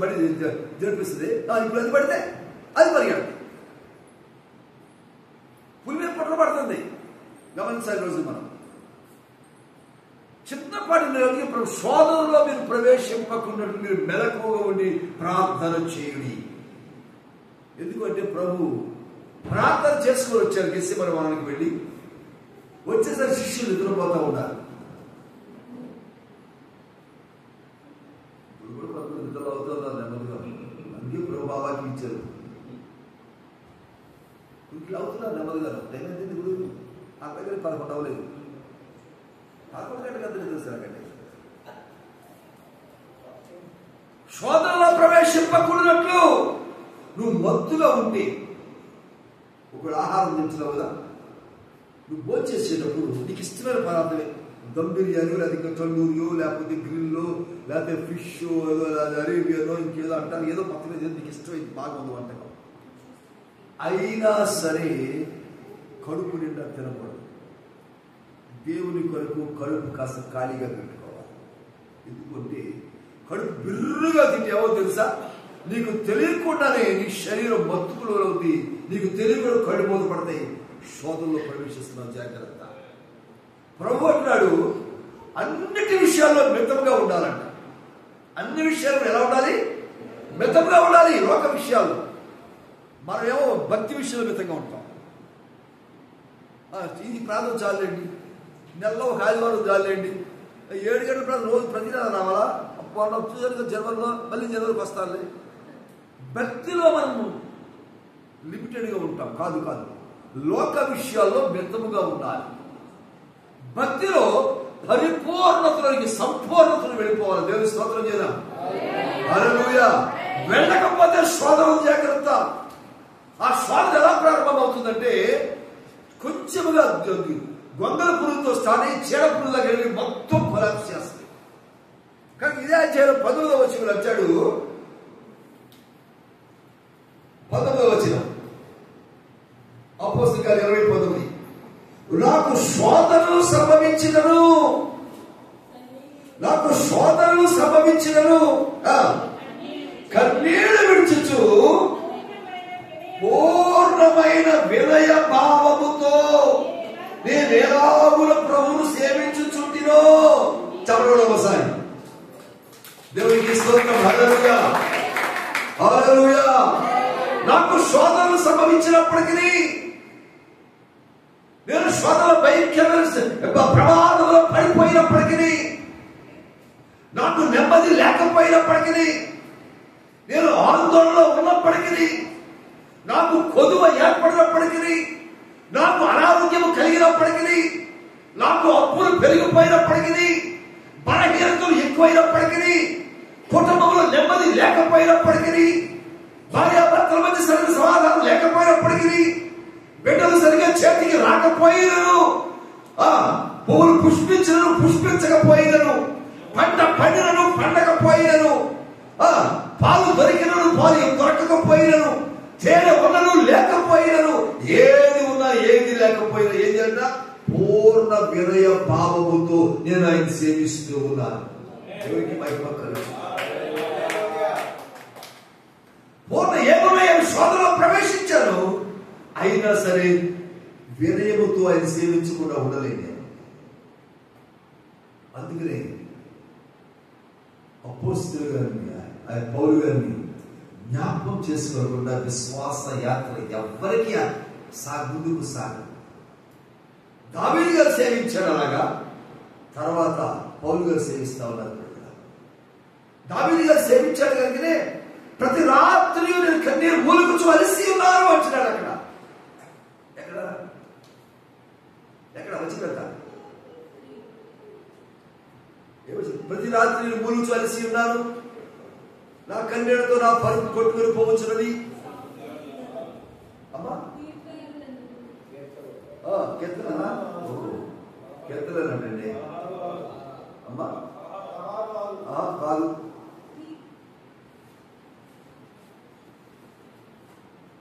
జరిపిస్తుంది. ఇప్పుడు అది పడితే అది పరిగెడుతుంది, పులి మీద పొట్ల పడుతుంది. గమనించాలి. రోజు మనం చిన్నపాటి శోధనలో మీరు ప్రవేశింపకున్నట్టు మీరు మెలకువగా ఉండి ప్రార్థన చేయుడి. ఎందుకంటే ప్రభు ప్రార్థన చేసుకుని వచ్చారు గెత్సేమనే వనానికి వెళ్ళి. వచ్చేసరికి శిష్యులు నిద్రపోతూ ఉన్నారు. ఇప్పుడు కూడా కొంతమంది నిద్రలు అవుతున్నారు నెమ్మదిగా. అందుకే ప్రభు బాబాకి ఇచ్చారు. ఇట్లా అవుతున్నారు నెమ్మదిగా. ఏమైంది ఇప్పుడు ఆ దగ్గర 11 అవ్వలేదు, 11 గంటలకు అంతా నిద్ర వస్తారండి. శోధనలో ప్రవేశింపకూడనట్లు నువ్వు మత్తుగా ఉంటే, ఒకడు ఆహారం తింటున్నావు కదా, నువ్వు భోంచేసేటప్పుడు నీకు ఇష్టమైన పదార్థమే, దమ్ బిర్యానీ, లేకపోతే తండూరియో, లేకపోతే గ్రిల్లో, లేకపోతే ఫిష్, అరేబియనో ఇంకేదో అంటారు, ఏదో మొత్తం మీద నీకు ఇష్టమైంది బాగుంది వంటకం. అయినా సరే కడుపు నిండా తినకూడదు. దేవుని కొరకు కడుపు కాస్త ఖాళీగా పెట్టుకోవాలి. ఎందుకంటే కడుపు బిర్రుగా తింటే ఏమో తెలుసా, నీకు తెలియకుండానే నీ శరీరం మత్తుకులో అవుతుంది, నీకు తెలియకుండా కడుపు పడతాయి. శోధనలో ప్రవేశిస్తున్నావు, జాగ్రత్త. ప్రభు అంటున్నాడు అన్నిటి విషయాల్లో మితంగా ఉండాలంట. అన్ని విషయాల్లో ఎలా ఉండాలి? మితంగా ఉండాలి. లోక విషయాల్లో మనమేమో భక్తి విషయంలో మితంగా ఉంటాం. ఇది ప్రాంతం చాలండి, నెలలో ఒక ఆదివారం చాలండి, 7 గంటల ప్రాంతం రోజు ప్రతి నెల రావాలా? చూసారు జనవరిలో, మళ్ళీ జనవరికి వస్తానులే. భక్తిలో మనము లిమిటెడ్గా ఉంటాం. కాదు, లోక విషయాల్లో మితముగా ఉండాలి. భక్తిలో పరిపూర్ణతలోకి, సంపూర్ణతను వెళ్ళిపోవాలి. దేవుని స్తోత్రం చేద్దాం. హల్లెలూయా. వెళ్ళకపోతే శోధన, జాగ్రత్త. ఆ శోధన ఎలా ప్రారంభమవుతుందంటే కొంచెముగా గొంగల పురుగుతో స్టార్ట్ అయ్యి చీడ పురుగు దగ్గర వెళ్ళి మొత్తం కొలాప్స్ చేస్తుంది. కానీ ఇదే అధ్యాయం 19వ వచనంలో వచ్చాడు. 19వ వచనం అపోస్తలుల కార్యాలు 20:19. నాకు శోధనలు సంభవించినను కన్నీళ్లు విడుచుచు పూర్ణమైన వినయ భావముతో నేను ఎలాగుల ప్రభువును సేవించుచుంటినో. చెప్పడం ఒకసారి దేవునికి స్తోత్రం. హల్లెలూయా, హల్లెలూయా. నాకు శోధనలు సంభవించినప్పటికీ, నేను శోధన ప్రమాదంలో పడిపోయినప్పటికీ, నాకు నెమ్మది లేకపోయినప్పటికీ, నేను ఆందోళనలో ఉన్నప్పటికీ, నాకు కొదువ ఏర్పడినప్పటికీ, నాకు అనారోగ్యము కలిగినప్పటికీ, నాకు అప్పులు పెరిగిపోయినప్పటికీ, బలహీనతలు ఎక్కువైనప్పటికీ, కుటుంబంలో నెమ్మది లేకపోయినప్పటికీ, భార్యాభర్తల మధ్య సరైన సమాధానం లేకపోయినప్పటికీ, బిడ్డలు సరిగా చేతికి రాకపోయినను, పువ్వులు పుష్పించకపోయినను, పంట పండినను పండకపోయినను, పాలు దొరికినను పాలు దొరకకపోయినను, తేనె ఉన్నను లేకపోయినను, ఏది ఉన్నా ఏది లేకపోయినా, ఏది అన్నా పూర్ణ వినయ భావముతో నేను ఆయన సేవిస్తూ ఉన్నాను. దేవునికి మహిమ కలుగును. పూర్ణ ఏమున్నాయి శోధనలో ప్రవేశించాను, అయినా సరే వినయముతో ఆయన సేవించకుండా ఉండలేను నేను. అందుకనే అపోస్తలులు గారిని, ఆయన పౌలు గారిని జ్ఞాపకం చేసుకోకుండా విశ్వాస యాత్ర ఎవ్వరికి ముందుకు సాగదు. దావీదు గారు సేవించాడు, అలాగా తర్వాత పౌలు గారు సేవిస్తా ఉన్నారు. దావీదు గారు సేవించాడు కనుకనే ప్రతి రాత్రి నేను కన్నీరు మూలుగుచు అలసి ఉన్నారు అంటున్నాడు. ఎక్కడ వచ్చి పెడతాను, ప్రతి రాత్రి నేను మూలుగుచు అలసి ఉన్నాను, నా కన్నీళ్లతో నా పరుపు కొట్టుకుని పోవచ్చున్నది. అమ్మా కీర్తనలండి అమ్మా, కాదు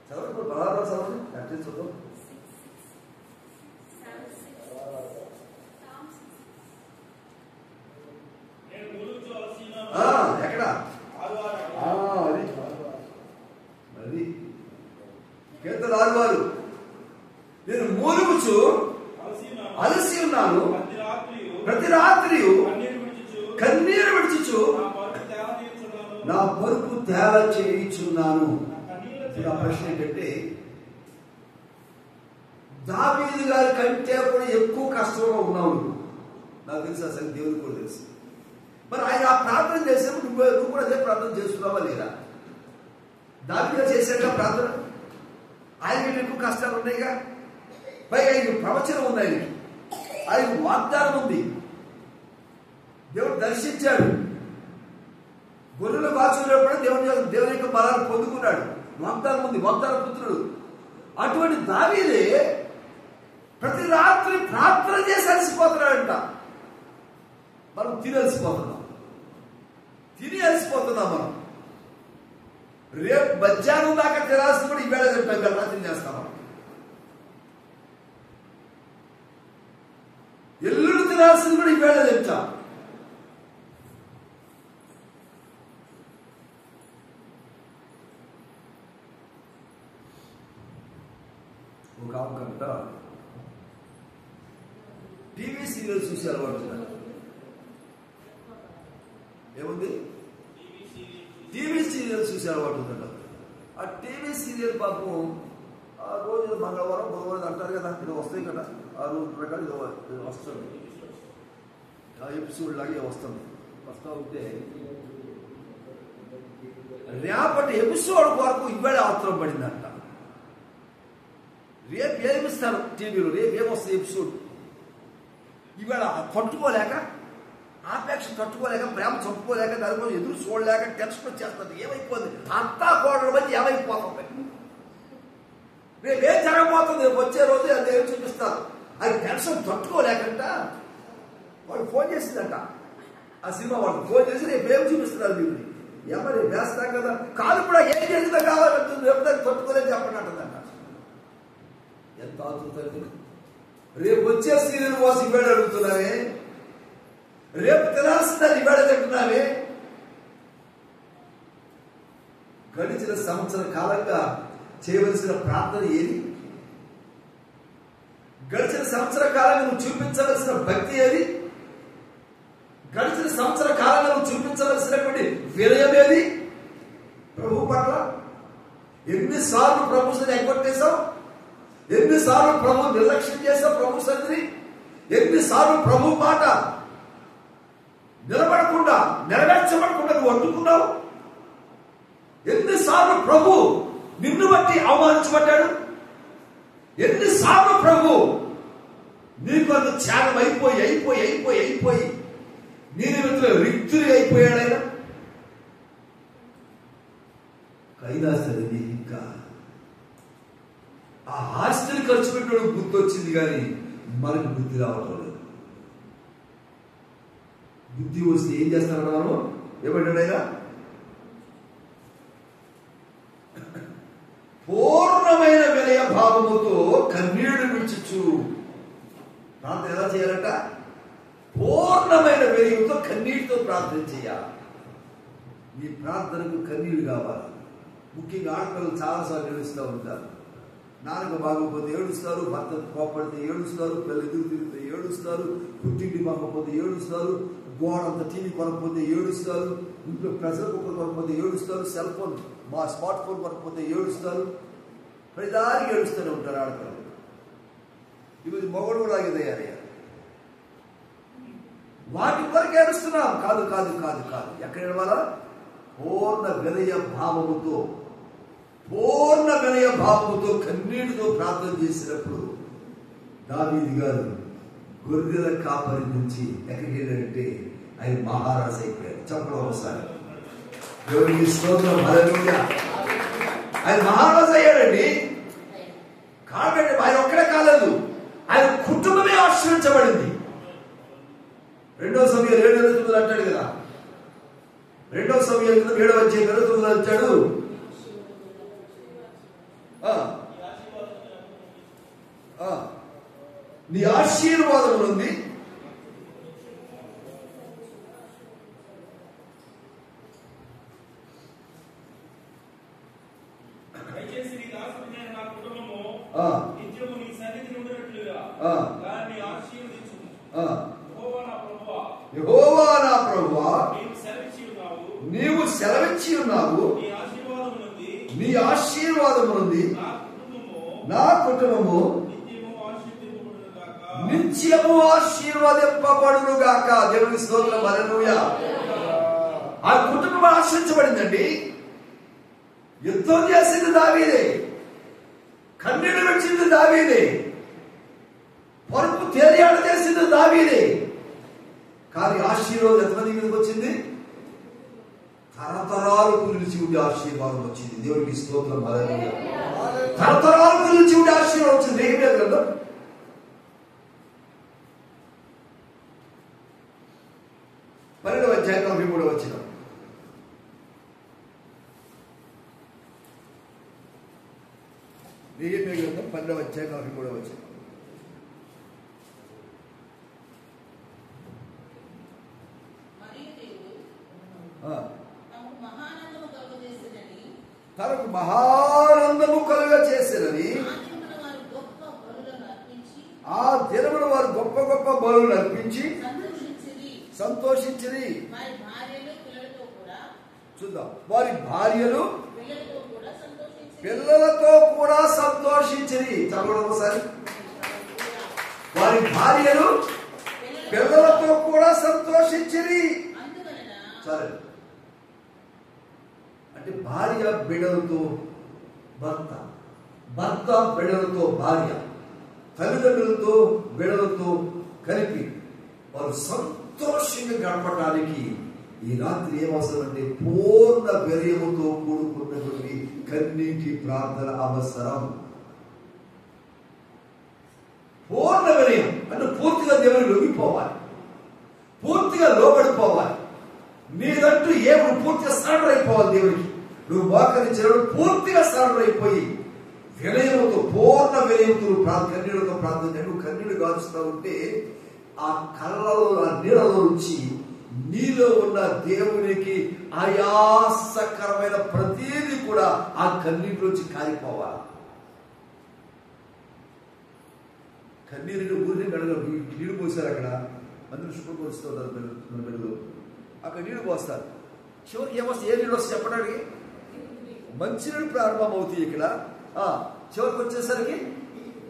చదవండి, 16 చదవండి, ప్రాక్టీస్ చూద్దాం. ఎక్కడ అది కీర్తన 6:6. నేను మూలుగుచు అలసి ఉన్నాను, ప్రతి రాత్రి కన్నీరు విడిచుచు నా పరుపు తేల చేయించున్నాను. నా ప్రశ్న ఏంటంటే, దావీదు గారి కంటే కూడా ఎక్కువ కష్టంగా ఉన్నావు. నాకు తెలుసు, అసలు దేవుడికి కూడా తెలుసు. మరి ఆయన ఆ ప్రార్థన చేసినప్పుడు నువ్వు కూడా అదే ప్రార్థన చేస్తున్నావా లేదా? దావీదు చేశాక ప్రార్థన, ఆయనకి ఎక్కువ కష్టాలు ఉన్నాయిగా. పైగా ఆయన ప్రవచనం ఉంది, ఆయన వాగ్దానం ఉంది, దేవుడు దర్శించాడు, గొర్రెలు కాచుకునేప్పుడు దేవుని యొక్క బలాన్ని పొందుకున్నాడు, వాగ్దానం ఉంది, వాగ్దాన పుత్రుడు. అటువంటి దావీదే ప్రతి రాత్రి ప్రార్థన చేసి అలసిపోతున్నాడంట. మనం తిని అలసిపోతున్నాం, మనం. రేపు మధ్యాహ్నం దాకా తినాల్సింది కూడా ఈవేళ తింటాం కదా, రాత్రి చేస్తాం. ఎల్లుండి తినాల్సింది కూడా ఈవేళ తింటాం. ఒక అవకంట టీవీ సీరియల్ చూసి అలవాటు. ఏముంది? టీవీ సీరియల్ చూసి అలవాటు ఉందంట. ఆ టీవీ సీరియల్ పాపం ఆ రోజు మంగళవారం బుధవారం అంటారు కదా, ఇది వస్తాయి కదా, ఆ రోజు ప్రకారం ఇది వస్తుంది, ఆ ఎపిసోడ్ లాగే వస్తూ ఉంటే రేపటి ఎపిసోడ్ వరకు ఇవాళ అవసరం పడిందంట. రేపు ఏమిస్తారు టీవీలో, రేపు ఏమొస్తుంది ఎపిసోడ్. ఇవాళ పట్టుకోలేక, ఆపేక్ష తట్టుకోలేక, ప్రేమ చంపుకోలేక, దానికోసం ఎదురు చూడలేక టెన్షన్ వచ్చేస్తుంది. ఏమైపోతుంది? అంతా కోడల మధ్య ఏమైపోతుంది? రేపు ఏం జరగబోతుంది, రేపు వచ్చే రోజు అది ఏమి చూపిస్తారు. అది టెన్షన్ తట్టుకోలేకంట వాడు ఫోన్ చేసిందంట, ఆ సినిమా వాళ్ళు ఫోన్ చేసి రేపు ఏమి చూపిస్తున్నారు మీరు, ఏమో రేపు వేస్తాం కదా, కాదు కూడా ఏం చేసిందో కావాలంటుంది, రేపు దాన్ని తట్టుకోలేని చెప్పండి అంటుందంట. ఎంత ఆతుతుంది! రేపు వచ్చే సీరియల్ కోసం ఇవాళ అడుగుతున్నావే, రేపు తినాల్సిందని ఇవాళ చెప్తున్నావే. గడిచిన సంవత్సర కాలంగా చేయవలసిన ప్రార్థన ఏది? గడిచిన సంవత్సర కాలంగా నువ్వు చూపించవలసిన భక్తి ఏది? గడిచిన సంవత్సర కాలంగా నువ్వు చూపించవలసినటువంటి వినయం ఏది ప్రభు పట్ల? ఎన్నిసార్లు ప్రభు సన్నిధిని ఎగ్గొట్టేశావు? ఎన్నిసార్లు ప్రభు నిర్లక్ష్యం చేశావు? ప్రభు సన్నిధిని ఎన్నిసార్లు ప్రభు మాట నిలబడకుండా, నెరవేర్చబడకుండా నువ్వు అడ్డుకున్నావు? ఎన్నిసార్లు ప్రభు నిన్ను బట్టి అవమానించబడ్డాడు? ఎన్నిసార్లు ప్రభు నీకు అంత త్యాగం అయిపోయి నీ నిమిత్తం రిక్తులు అయిపోయాడు ఆయన. అయినా సరే ఇంకా ఆ ఆస్తిని ఖర్చు పెట్టడం బుద్ధి వచ్చింది, కానీ మనకు బుద్ధి రావడం లేదు. బుద్ధి వస్తే ఏం చేస్తామన్నాను? ఏమంటాడు ఆయన? పూర్ణమైన వినయ భావముతో కన్నీళ్లు విడిచుచు. ప్రార్థన ఎలా చేయాలంట? పూర్ణమైన వినయంతో కన్నీటితో ప్రార్థన చేయాలి. నీ ప్రార్థనకు కన్నీళ్లు కావాలి. ముఖ్యంగా ఆడపిల్లలు చాలాసార్లు ఏడుస్తూ ఉంటారు. నాన్నక బాగోకపోతే ఏడుస్తారు, భర్త కోపడితే ఏడుస్తారు, పిల్లలు ఎదురు తిరిగితే ఏడుస్తారు, పుట్టింటి బాగోకపోతే ఏడుస్తారు, గోడంత టీవీ కొనకపోతే ఏడుస్తారు, ఇంట్లో ప్రెషర్ కుక్కర్ కొనకపోతే ఏడుస్తారు, సెల్ ఫోన్ స్మార్ట్ ఫోన్ కొనకపోతే ఏడుస్తారు. ప్రతిదానికి ఏడుస్తూనే ఉంటారు ఆడపిల్లలు. ఈరోజు మొగడు కూడా అలాగే తయారయ్యారు. వాటి వరకు ఏడుస్తున్నాం. కాదు కాదు కాదు కాదు ఎక్కడ ఏడవాలా? పూర్ణ వినయ భావముతో కన్నీటితో ప్రార్థన చేసినప్పుడు దావీదు గారు గొర్రెల కాపరి నుంచి ఎక్కడికి వెళ్ళాడంటే ఆయన మహారాజు అయిపోయాడు. చెప్పడం ఒకసారి దేవునికి స్తోత్రం, హల్లెలూయా. ఆయన మహారాజు అయ్యాడండి. కాబట్టి ఆయన ఒక్కడే కాలేదు, ఆయన కుటుంబమే ఆశ్రయించబడింది. 2 సమూయేలు 7:9 అంటాడు కదా, 2 సమూయేలు 7:9 అంటాడు. నీ ఆశీర్వాదం ఉంది. యెహోవా నా ప్రభువా, నీవు సెలవిచ్చి ఉన్నావు, నీ ఆశీర్వాదం నుండి నా కుటుంబము నిత్యము ఆశీర్వదింపబడును గాక. దేవుని స్తోత్రం, హల్లెలూయా. ఆ కుటుంబం ఆశీర్వదించబడిందండి. యుద్ధం చేసింది దావీదే, కన్నీళ్లు వచ్చింది దావీదే, పరుపు తేలియాడ చేసింది దావీదే. కానీ ఆశీర్వాదం ఎంతమంది మీదకి వచ్చింది? తరతరాలకు నిలిచి ఉండే ఆశీర్వాదం వచ్చింది. దేవునికి స్తోత్రం, హల్లెలూయా. తరతరాలకు నిలిచి ఉండే ఆశీర్వాదం వచ్చింది. నెహెమ్యా గ్రంథం 12వ అధ్యాయం 43వ వచనం. నెహెమ్యా గ్రంథం 12వ అధ్యాయం 43వ వచనం. తనకు మహానందము కలుగ చేసినని ఆ దినమున వారు గొప్ప గొప్ప బలులు అర్పించి సంతోషించిరి. చూద్దాం. వారి భార్యలు పిల్లలతో కూడా సంతోషించిరి. చదవడం ఒకసారి. వారి భార్యలు పిల్లలతో కూడా సంతోషించిరి. సరే, అంటే భార్య బిడ్డలతో భర్త, భర్త బిడ్డలతో భార్య, తల్లిదండ్రులతో బిడ్డలతో కలిపి వారు సంతోషంగా గడపడానికి ఈ రాత్రి ఏమవసరం అంటే పూర్ణ వినయముతో కూడుకున్నటువంటి కన్నీటి ప్రార్థన అవసరం. పూర్ణ వినయం అంటే పూర్తిగా దేవుని లొంగిపోవాలి, పూర్తిగా లోబడిపోవాలి. నీదంటూ ఏమి పూర్తిగా సరెండర్ అయిపోవాలి దేవుడికి. నువ్వు మోకరించినప్పుడు పూర్తిగా సరెండర్ అయిపోయి వినయముతో, పూర్ణ వినయముతో కన్నీళ్లతో ప్రార్థన. నువ్వు కన్నీళ్లు గారుస్తూ ఉంటే ఆ కళ్ళలో, ఆ నీళ్ళలో నుంచి నీలో ఉన్న దేవునికి ఆయాసకరమైన ప్రతిదీ కూడా ఆ కన్నీటిలోంచి కారిపోవాలి. కన్నీరు ఊరిని మెడలో నీళ్లు పోసారు. అక్కడ అందరూ శుభ్రం పోస్తున్నారు మెడలో. అక్కడ నీళ్లు పోస్తారు. చివరికి ఏమొస్తే ఏ నీళ్ళు వస్తే చెప్పడానికి మంచినీళ్ళు ప్రారంభం అవుతాయి. ఇక్కడ చివరికి వచ్చేసరికి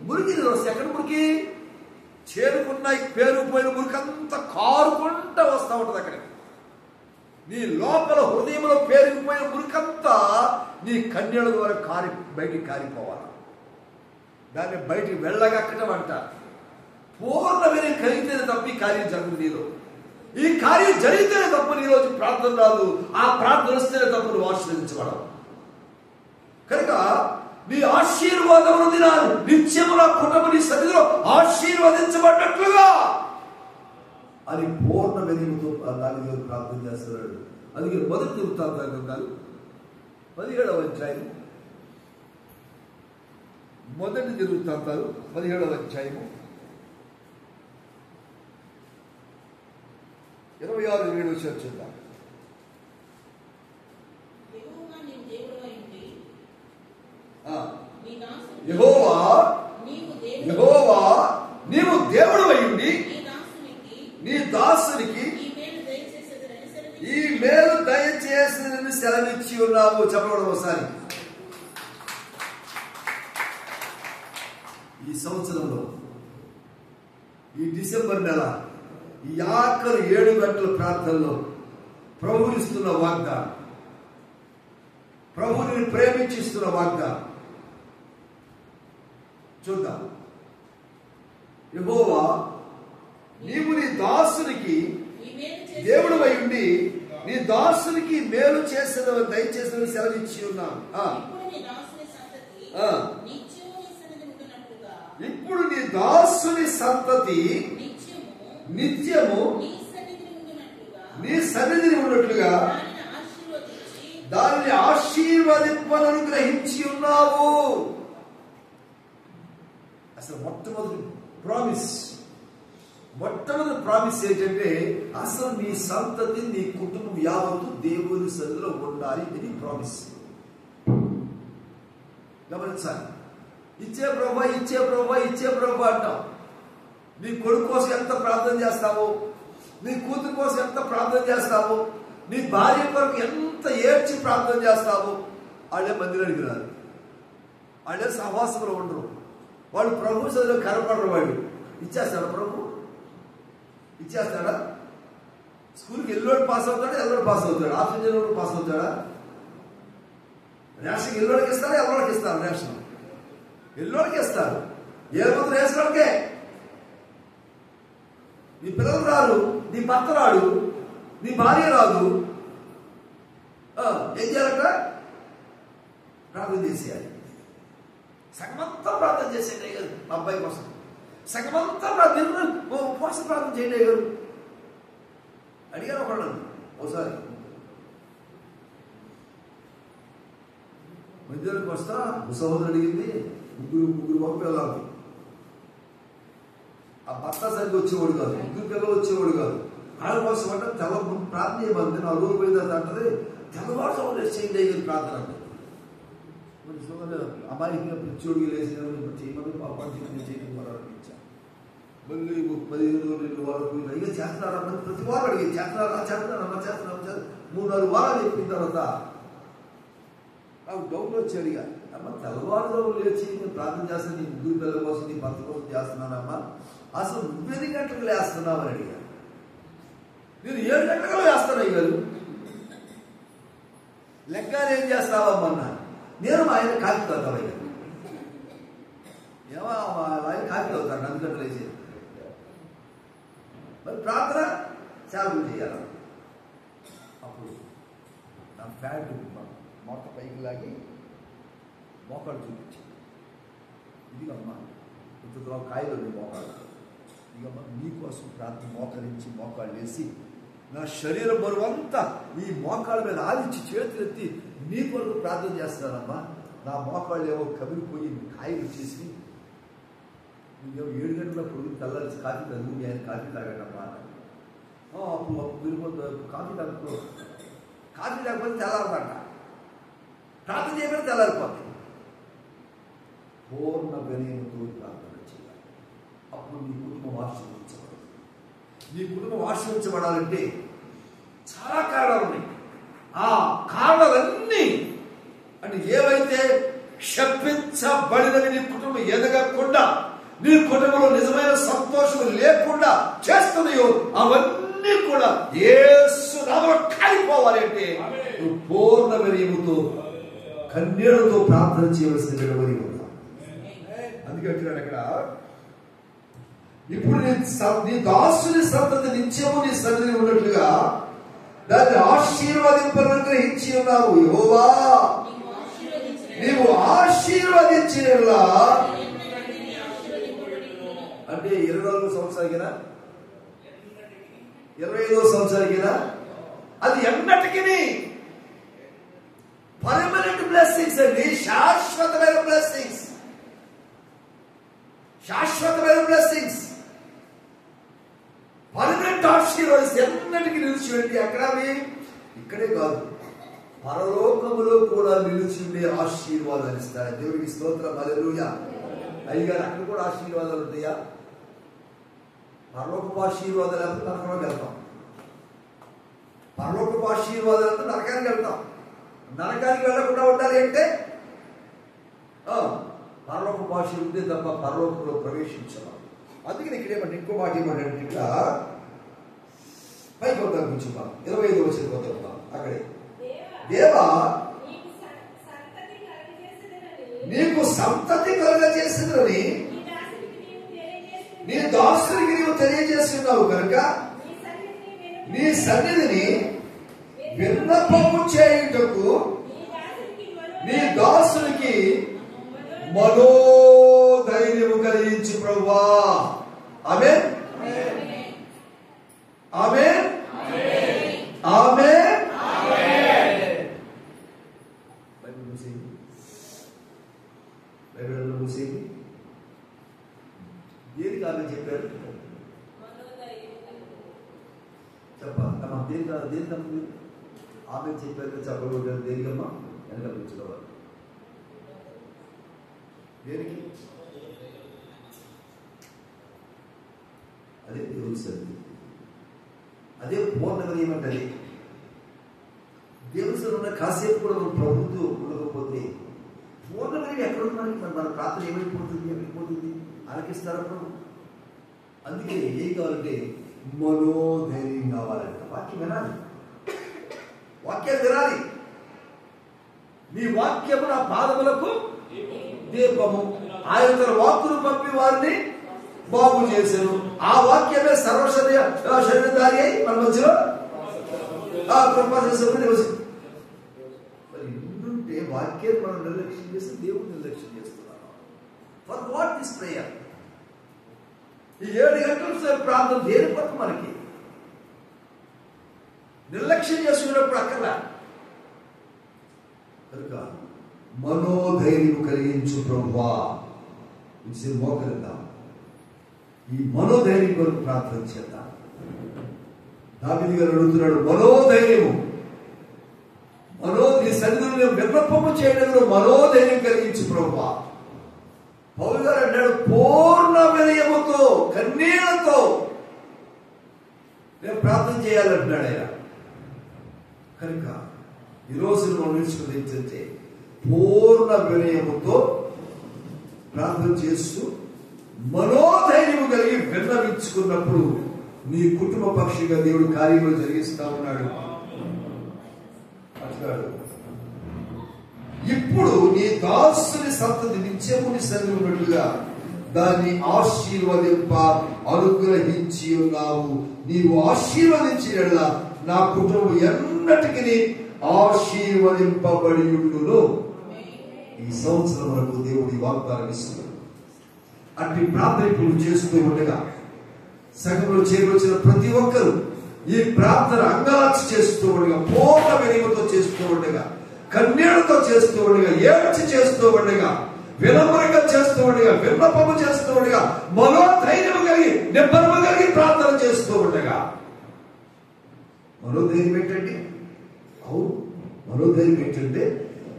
మురికి నీళ్ళు వస్తాయి. ఎక్కడ మురికి? చేరుకున్న పేరుకుపోయిన మురికంతా కారుకుంటా వస్తూ ఉంటుంది. అక్కడ నీ లోపల హృదయంలో పేరుకుపోయిన మురికంతా నీ కన్యల ద్వారా బయటికి కారిపోవాలి. దాన్ని బయటికి వెళ్ళగక్కడం అంటారు. పూర్ణ వినయం కలిగితేనే తప్ప ఈ కార్యం జరుగుతుంది నీలో. ఈ కార్యం జరిగితేనే తప్ప నీలోకి ప్రార్థన రాదు. ఆ ప్రార్థన వస్తేనే తప్ప నువ్వు ఆశీర్వదించబడవు. కనుక నీ ఆశీర్వాదం దినాలు నిత్యముల కుటుంబం నీ సన్నిధిలో ఆశీర్వదించబడ్డట్లుగా అని పూర్ణ వినయంతో దాని ప్రార్థన చేస్తున్నాడు. అందుకే మొదటి వృత్తాంతాల గ్రంథాలు 17వ అధ్యాయం, మొదటి వృత్తాంతాలు 17వ అధ్యాయము 26-27 వచ్చి చూద్దాం. యెహోవా నీవు దేవుడు అయ్యుండి నీ దాసునికి ఈ మేలు దయచేసి సెలవిచ్చి ఉన్నావు. చెప్పడం ఒకసారి. ఈ సంవత్సరంలో ఈ డిసెంబర్ నెల ఈ ఆఖరు 7 గంటల ప్రార్థనలో ప్రభు ఇస్తున్న వాగ్దానం, ప్రభుని ప్రేమించిస్తున్న వాగ్దానం చూద్దాం. యెహోవా నీవు నీ దాసునికి దేవుడు అయి ఉండి నీ దాసునికి మేలు చేసిన దయచేసిన సెలవిచ్చి ఉన్నాను. ఇప్పుడు నీ దాసుని సంతతి నిత్యము నీ సన్నిధిని ఉన్నట్లుగా దానిని ఆశీర్వదింపను గ్రహించి ఉన్నావు. అసలు మొట్టమొదటి ప్రామిస్. మొట్టమొదటి ప్రామిస్ ఏంటంటే అసలు నీ సంతతి నీ కుటుంబం యావత్తు దేవుని సన్నిధిలో ఉండాలి. ఇది ప్రామిస్. గమనించాలి. ఇచ్చే ప్రభా ఇచ్చే ప్రభా ఇచ్చే ప్రభా అంటావు. నీ కొడుకు కోసం ఎంత ప్రార్థన చేస్తావో, నీ కూతురు కోసం ఎంత ప్రార్థన చేస్తావో, నీ భార్య కొరకు ఎంత ఏడ్చి ప్రార్థన చేస్తావో, వాళ్ళే మందిరానికి రాదు, వాళ్ళే సహవాసంలో ఉండరు, వాళ్ళు ప్రభు సన్నిధిలో కనపడరు. వాళ్ళు ఇచ్చేస్తాడా? ప్రభు ఇచ్చేస్తాడా? స్కూల్కి ఎల్లోడు పాస్ అవుతాడా? ఎల్లోడు పాస్ అవుతాడు. ఆఫీస్ పాస్ అవుతాడా? రేషన్ ఎల్లోడికి ఇస్తారా? ఎల్లోడికి ఇస్తారు. రేషన్ ఎల్లోడికి ఇస్తారు. ఏ మంది రేషన్కే. నీ పిల్లలు రారు, నీ భర్త రాడు, నీ భార్య రాదు. ఏం చేయాలట? ప్రార్థన చేసేయాలి. సగమంతా ప్రార్థన చేసేయండి గారు మా అబ్బాయి కోసం. సగమంతా ఉపవాస ప్రార్థన చేయండి గారు అడిగారు ఒకళ్ళు. ఒకసారి మందిరానికి వస్తా సహోదరు అడిగింది. ముగ్గురు ఒక పిల్లలు. ఆ భర్త సరిగ్గా వచ్చేవాడు కాదు, ముగ్గురు పిల్లలు వచ్చేవాడు కాదు. వాళ్ళ కోసం అంటే ప్రార్థన చేయమంది. 4 రోజులు పోయిన తర్వాత అంటది తెల్లవారు చేయండి అయ్యి ప్రార్థన అంటే. అమ్మాయికి పిచ్చోడికి లేచిన చేయమని పాపం చేయమనిపించాను. మళ్ళీ 15 రోజుల వరకు అయ్యో చేస్తున్నారన్న ప్రతి వారం అడిగి చేస్తున్నారమ్మా 3-4 వారాలు చెప్పిన తర్వాత నాకు డౌట్ వచ్చి అడిగా, అమ్మ తెల్లవారులో లేచి నేను ప్రార్థన చేస్తాను, నీ ముగ్గురు పిల్లల కోసం నీ భర్త కోసం చేస్తున్నానమ్మా, అసలు నువ్వు 8 గంటలకు లేస్తున్నావు అని అడిగా. నేను 7 గంటలకు లేస్తాను అయ్యారు. లెక్కలు ఏం చేస్తావమ్మన్నా? నేను మా ఆయన కాఫీ తాగుతాను అయ్యారు. ఏమో ఆయన కాఫీ తాగుతాడు 2 గంటలు వేసి. మరి ప్రార్థన సేవలు చేయాలి. అప్పుడు నా ఫ్యాట్ మొత్తం పైకి లాగి మోకాడు చూపించాను. ఇదిగమ్మా ఇంతలో కాయలు మోకాడు. ఇదిగమ్మా నీకోసం ప్రార్థన మోకరించి మోకాళ్ళు వేసి నా శరీర బరువంతా ఈ మోకాళ్ళ మీద ఆదించి చేతులెత్తి నీ కొరకు ప్రార్థన చేస్తున్నానమ్మా. నా మోకాళ్ళు ఏవో కమిలిపోయి కాయలు చేసి నువ్వేమో 7 గంటల పొడుగు తెల్లారి కాఫీ తాగు, ఆయన కాఫీ తాగాడమ్మా. అప్పుడు కాఫీ తాగుతూ కాఫీ తాగకపోతే తెల్లారదంట. ప్రార్థన చేయకపోతే తెల్లారిపోతుంది. పూర్ణ వినయంతో ప్రార్థన చేయాలి. అప్పుడు నీ కుటుంబం ఆశీర్వదించబడాలి. నీ కుటుంబం ఆశీర్వదించబడాలంటే చాలా కారణాలు ఉన్నాయి. ఆ కారణాలన్నీ అంటే ఏవైతే శపించబడినవి నీ కుటుంబం ఎదగకుండా, నీ కుటుంబంలో నిజమైన సంతోషం లేకుండా చేస్తున్నాయో అవన్నీ కూడా యేసు నామములో కాలిపోవాలి. అంటే నువ్వు పూర్ణ వినయముతో కన్నీళ్లతో ప్రార్థన చేయవలసిన విడవని ఉన్నావు. అందుకే అంటున్నాడు అక్కడ, ఇప్పుడు నీ దాసుని సంతతి నిత్యము నీ సన్నిధిని ఉన్నట్లుగా దాన్ని ఆశీర్వదింపను గ్రహించి ఉన్నావు. యెహోవా నీవు ఆశీర్వదించినలా అంటే 24వ సంవత్సరానికినా 25వ సంవత్సరానికినా అది ఎన్నటికి పర్మనెంట్ బ్లెస్సింగ్స్ అండి. శాశ్వతమైన బ్లెస్సింగ్స్, శాశ్వతమైన బ్లెస్సింగ్స్, పర్మనెంట్ ఆశీర్వాదం ఎన్నటికి నిలిచి ఉండి అక్కడవి ఇక్కడే కాదు పరలోకములో కూడా నిలిచి ఉండే ఆశీర్వాదాలు ఇస్తారు. దేవుడికి స్తోత్రం. హల్లెలూయా. అయ్యగారు అక్కడ కూడా ఆశీర్వాదాలు ఉంటాయా? పరలోకపు ఆశీర్వాదాలు అంటే నరకంలోకి వెళ్తాం. పరలోకపు ఆశీర్వాదాలు అంటే నరకానికి వెళ్తాం. నరకానికి వెళ్ళకుండా ఉండాలి అంటే పరలోకపు ఆశీర్వాదం ఉంటే తప్ప పరలోకంలో ప్రవేశించాలి. అందుకని ఇక్కడ ఏమంటే ఇంకో మాట ఏమంటే ఇట్లా పైకి వద్దాం కొంచెం 25వ వచనం వద్దాం. అక్కడే దేవా నీకు సంతతి కలుగజేసిందని నీ దాసునికి నీవు తెలియజేస్తున్నావు కనుక నీ సన్నిధిని విన్నపము చేయుటకు నీ దాసునికి మనోధైర్యము కలిగించు ప్రభువా. ఆమేన్, ఆమేన్, ఆమేన్. బైబిల్ మూసేది దేనికి ఆమె చెప్పారు? చెప్పమ్మా, దేనికమ్మా ఆమె చెప్పారు? చెప్పకూడదు. దేనికమ్మా? వెనక పిలుచుకోవాలి. దేనికి? అదే దేవుని సన్నిధి, అదే పూర్ణమని ఏమంటది? దేవుని సన్నిధిలో కాసేపు కూడా మనం ప్రభుత్వం ఉండకపోతే పూర్ణమని ఎక్కడ మనకి మన ప్రార్థన ఏమైపోతుంది? ఆలకిస్తారు ప్రభు. అందుకే ఏం కావాలంటే మనోధైర్యం కావాలంట. వాక్యం వినాలి, వాక్యం వినాలి. నీ వాక్యము నా పాదములకు దీపము, ఆయన తన వాక్కును పంపి వారిని బాగు చేశాను. ఆ వాక్యమే శరీరధారి అయి మన మధ్యలో మరి ఎందుంటే వాక్యాన్ని మనం నిర్లక్ష్యం చేస్తే దేవుడు నిర్లక్ష్యం చేస్తున్నాం. For what this prayer? ఈ 7 గంటల సేపు ప్రార్థన దేని కొరకు? మనకి నిర్లక్ష్యం చేసుకున్నప్పుడు అక్కర్లా. కనుక మనోధైర్యం కలిగించు ప్రభువా, మోకరిద్దాం. ఈ మనోధైర్యం కొరకు ప్రార్థన చేద్దాం. దావీదు గారు అడుగుతున్నాడు, మనోధైర్యము, నీ సన్నిధిలో విన్నపము చేయడంలో మనోధైర్యం కలిగించు ప్రభువా. పౌలు గారు అన్నాడు, పూర్ణ వినయముతో కన్నీళ్లతో నేను ప్రార్థన చేయాలంటున్నాడు ఆయన. కనుక ఈరోజు మనం నేర్చుకుని ఏంటంటే పూర్ణ వినయముతో ప్రార్థన చేస్తూ మనోధైర్యము కలిగి విన్నవించుకున్నప్పుడు నీ కుటుంబ పక్షిగా దేవుడు కార్యములు జరిగిస్తా ఉన్నాడు. అంటున్నాడు, ఇప్పుడు నీ దాసుని సంతతి నిత్యముని సన్నిధిగా దాన్ని ఆశీర్వదింప అనుగ్రహించి ఉన్నావు. నీవు ఆశీర్వదించిన నా కుటుంబం ఎన్నటికీ ఆశీర్వదింపబడి ఉండును. ఈ సంవత్సరం వరకు దేవుడి వాగ్దానం ఇస్తున్నాడు. అట్టి ప్రార్థన ఇప్పుడు చేస్తూ ఉండగా సంఘంలో చేరవచ్చిన ప్రతి ఒక్కరూ ఈ ప్రార్థన అంగలార్చి చేస్తూ ఉండగా, పూర్ణ వినయముతో చేస్తూ ఉండగా, కన్నీళ్లతో చేస్తూ ఉండగా, ఏడ్చి చేస్తూ ఉండగా, వినమ్రంగా చేస్తూ ఉండగా, విన్నపము చేస్తూ ఉండగా, మనోధైర్యం కలిగి నిబ్బరము కలిగి ప్రార్థన చేస్తూ ఉండగా. మనోధైర్యం ఏంటండి? అవును, మనోధైర్యం ఏంటంటే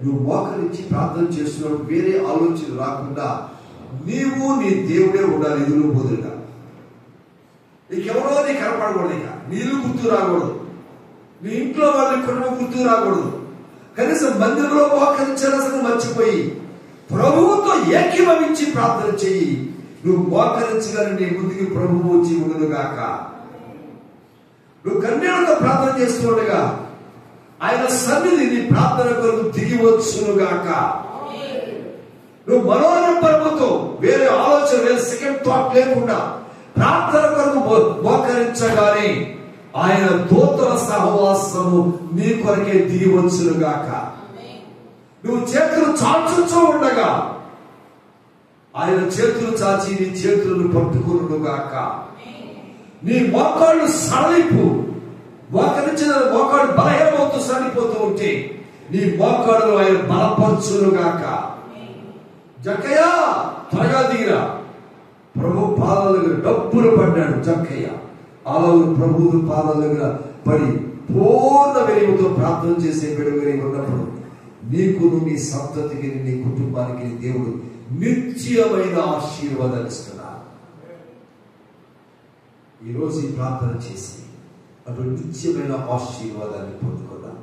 నువ్వు మోకరించి ప్రార్థన చేస్తున్నప్పుడు వేరే ఆలోచన రాకుండా నీవు నీ దేవుడే ఉండాలి. ఎదురు బదులుగా నీకెవరో నీ కనపడకూడదు, ఇక నీళ్ళు గుర్తు రాకూడదు, నీ ఇంట్లో వాళ్ళ కుటుంబం గుర్తు రాకూడదు. కనీసం మందిరంలో మోకరించాల్సిన మర్చిపోయి ప్రభువుతో ఏకీభవించి ప్రార్థన చెయ్యి. నువ్వు మోకరించగానే నీ ముందుకి ప్రభువు వచ్చి ఉండదు గాక. నువ్వు కన్నీళ్లతో ప్రార్థన చేస్తూ ఉండగా ఆయన సన్నిధి నీ ప్రార్థన కొరకు దిగి వచ్చును గాక. నువ్వు మనోరంభంతో వేరే ఆలోచన, వేరే సెకండ్ థాట్ లేకుండా ప్రార్థన కొరకు మోకరించగానే ఆయన దూతల సహవాసము నీ కొరకే దిగి వచ్చును గాక. నువ్వు చేతులు చాచుతూ ఉండగా ఆయన చేతులు చాచి నీ చేతులను పట్టుకును గాక. నీ మోకాళ్ళు సడలిపు, మోకరించిన మోకాళ్ళు బలహీనమవుతూ సడిపోతూ ఉంటే నీ మోకాళ్ళు ఆయన బలపరచును గాక. జక్కయ్య త్వరగా దిగిరా. ప్రభు పాదాల దగ్గర డబ్బులు పడ్డాడు జక్కయ్య. అలా ప్రభు పాదాల దగ్గర పడి పూర్ణ వినయముతో ప్రార్థన చేసే బిడ్డగా ఉన్నప్పుడు నీకును నీ సంతతికి నీ కుటుంబానికి దేవుడు నిత్యమైన ఆశీర్వాదాలు ఇస్తున్నారు. ఈరోజు ఈ ప్రార్థన చేసి అటు నిత్యమైన ఆశీర్వాదాన్ని పొందుకున్నాం.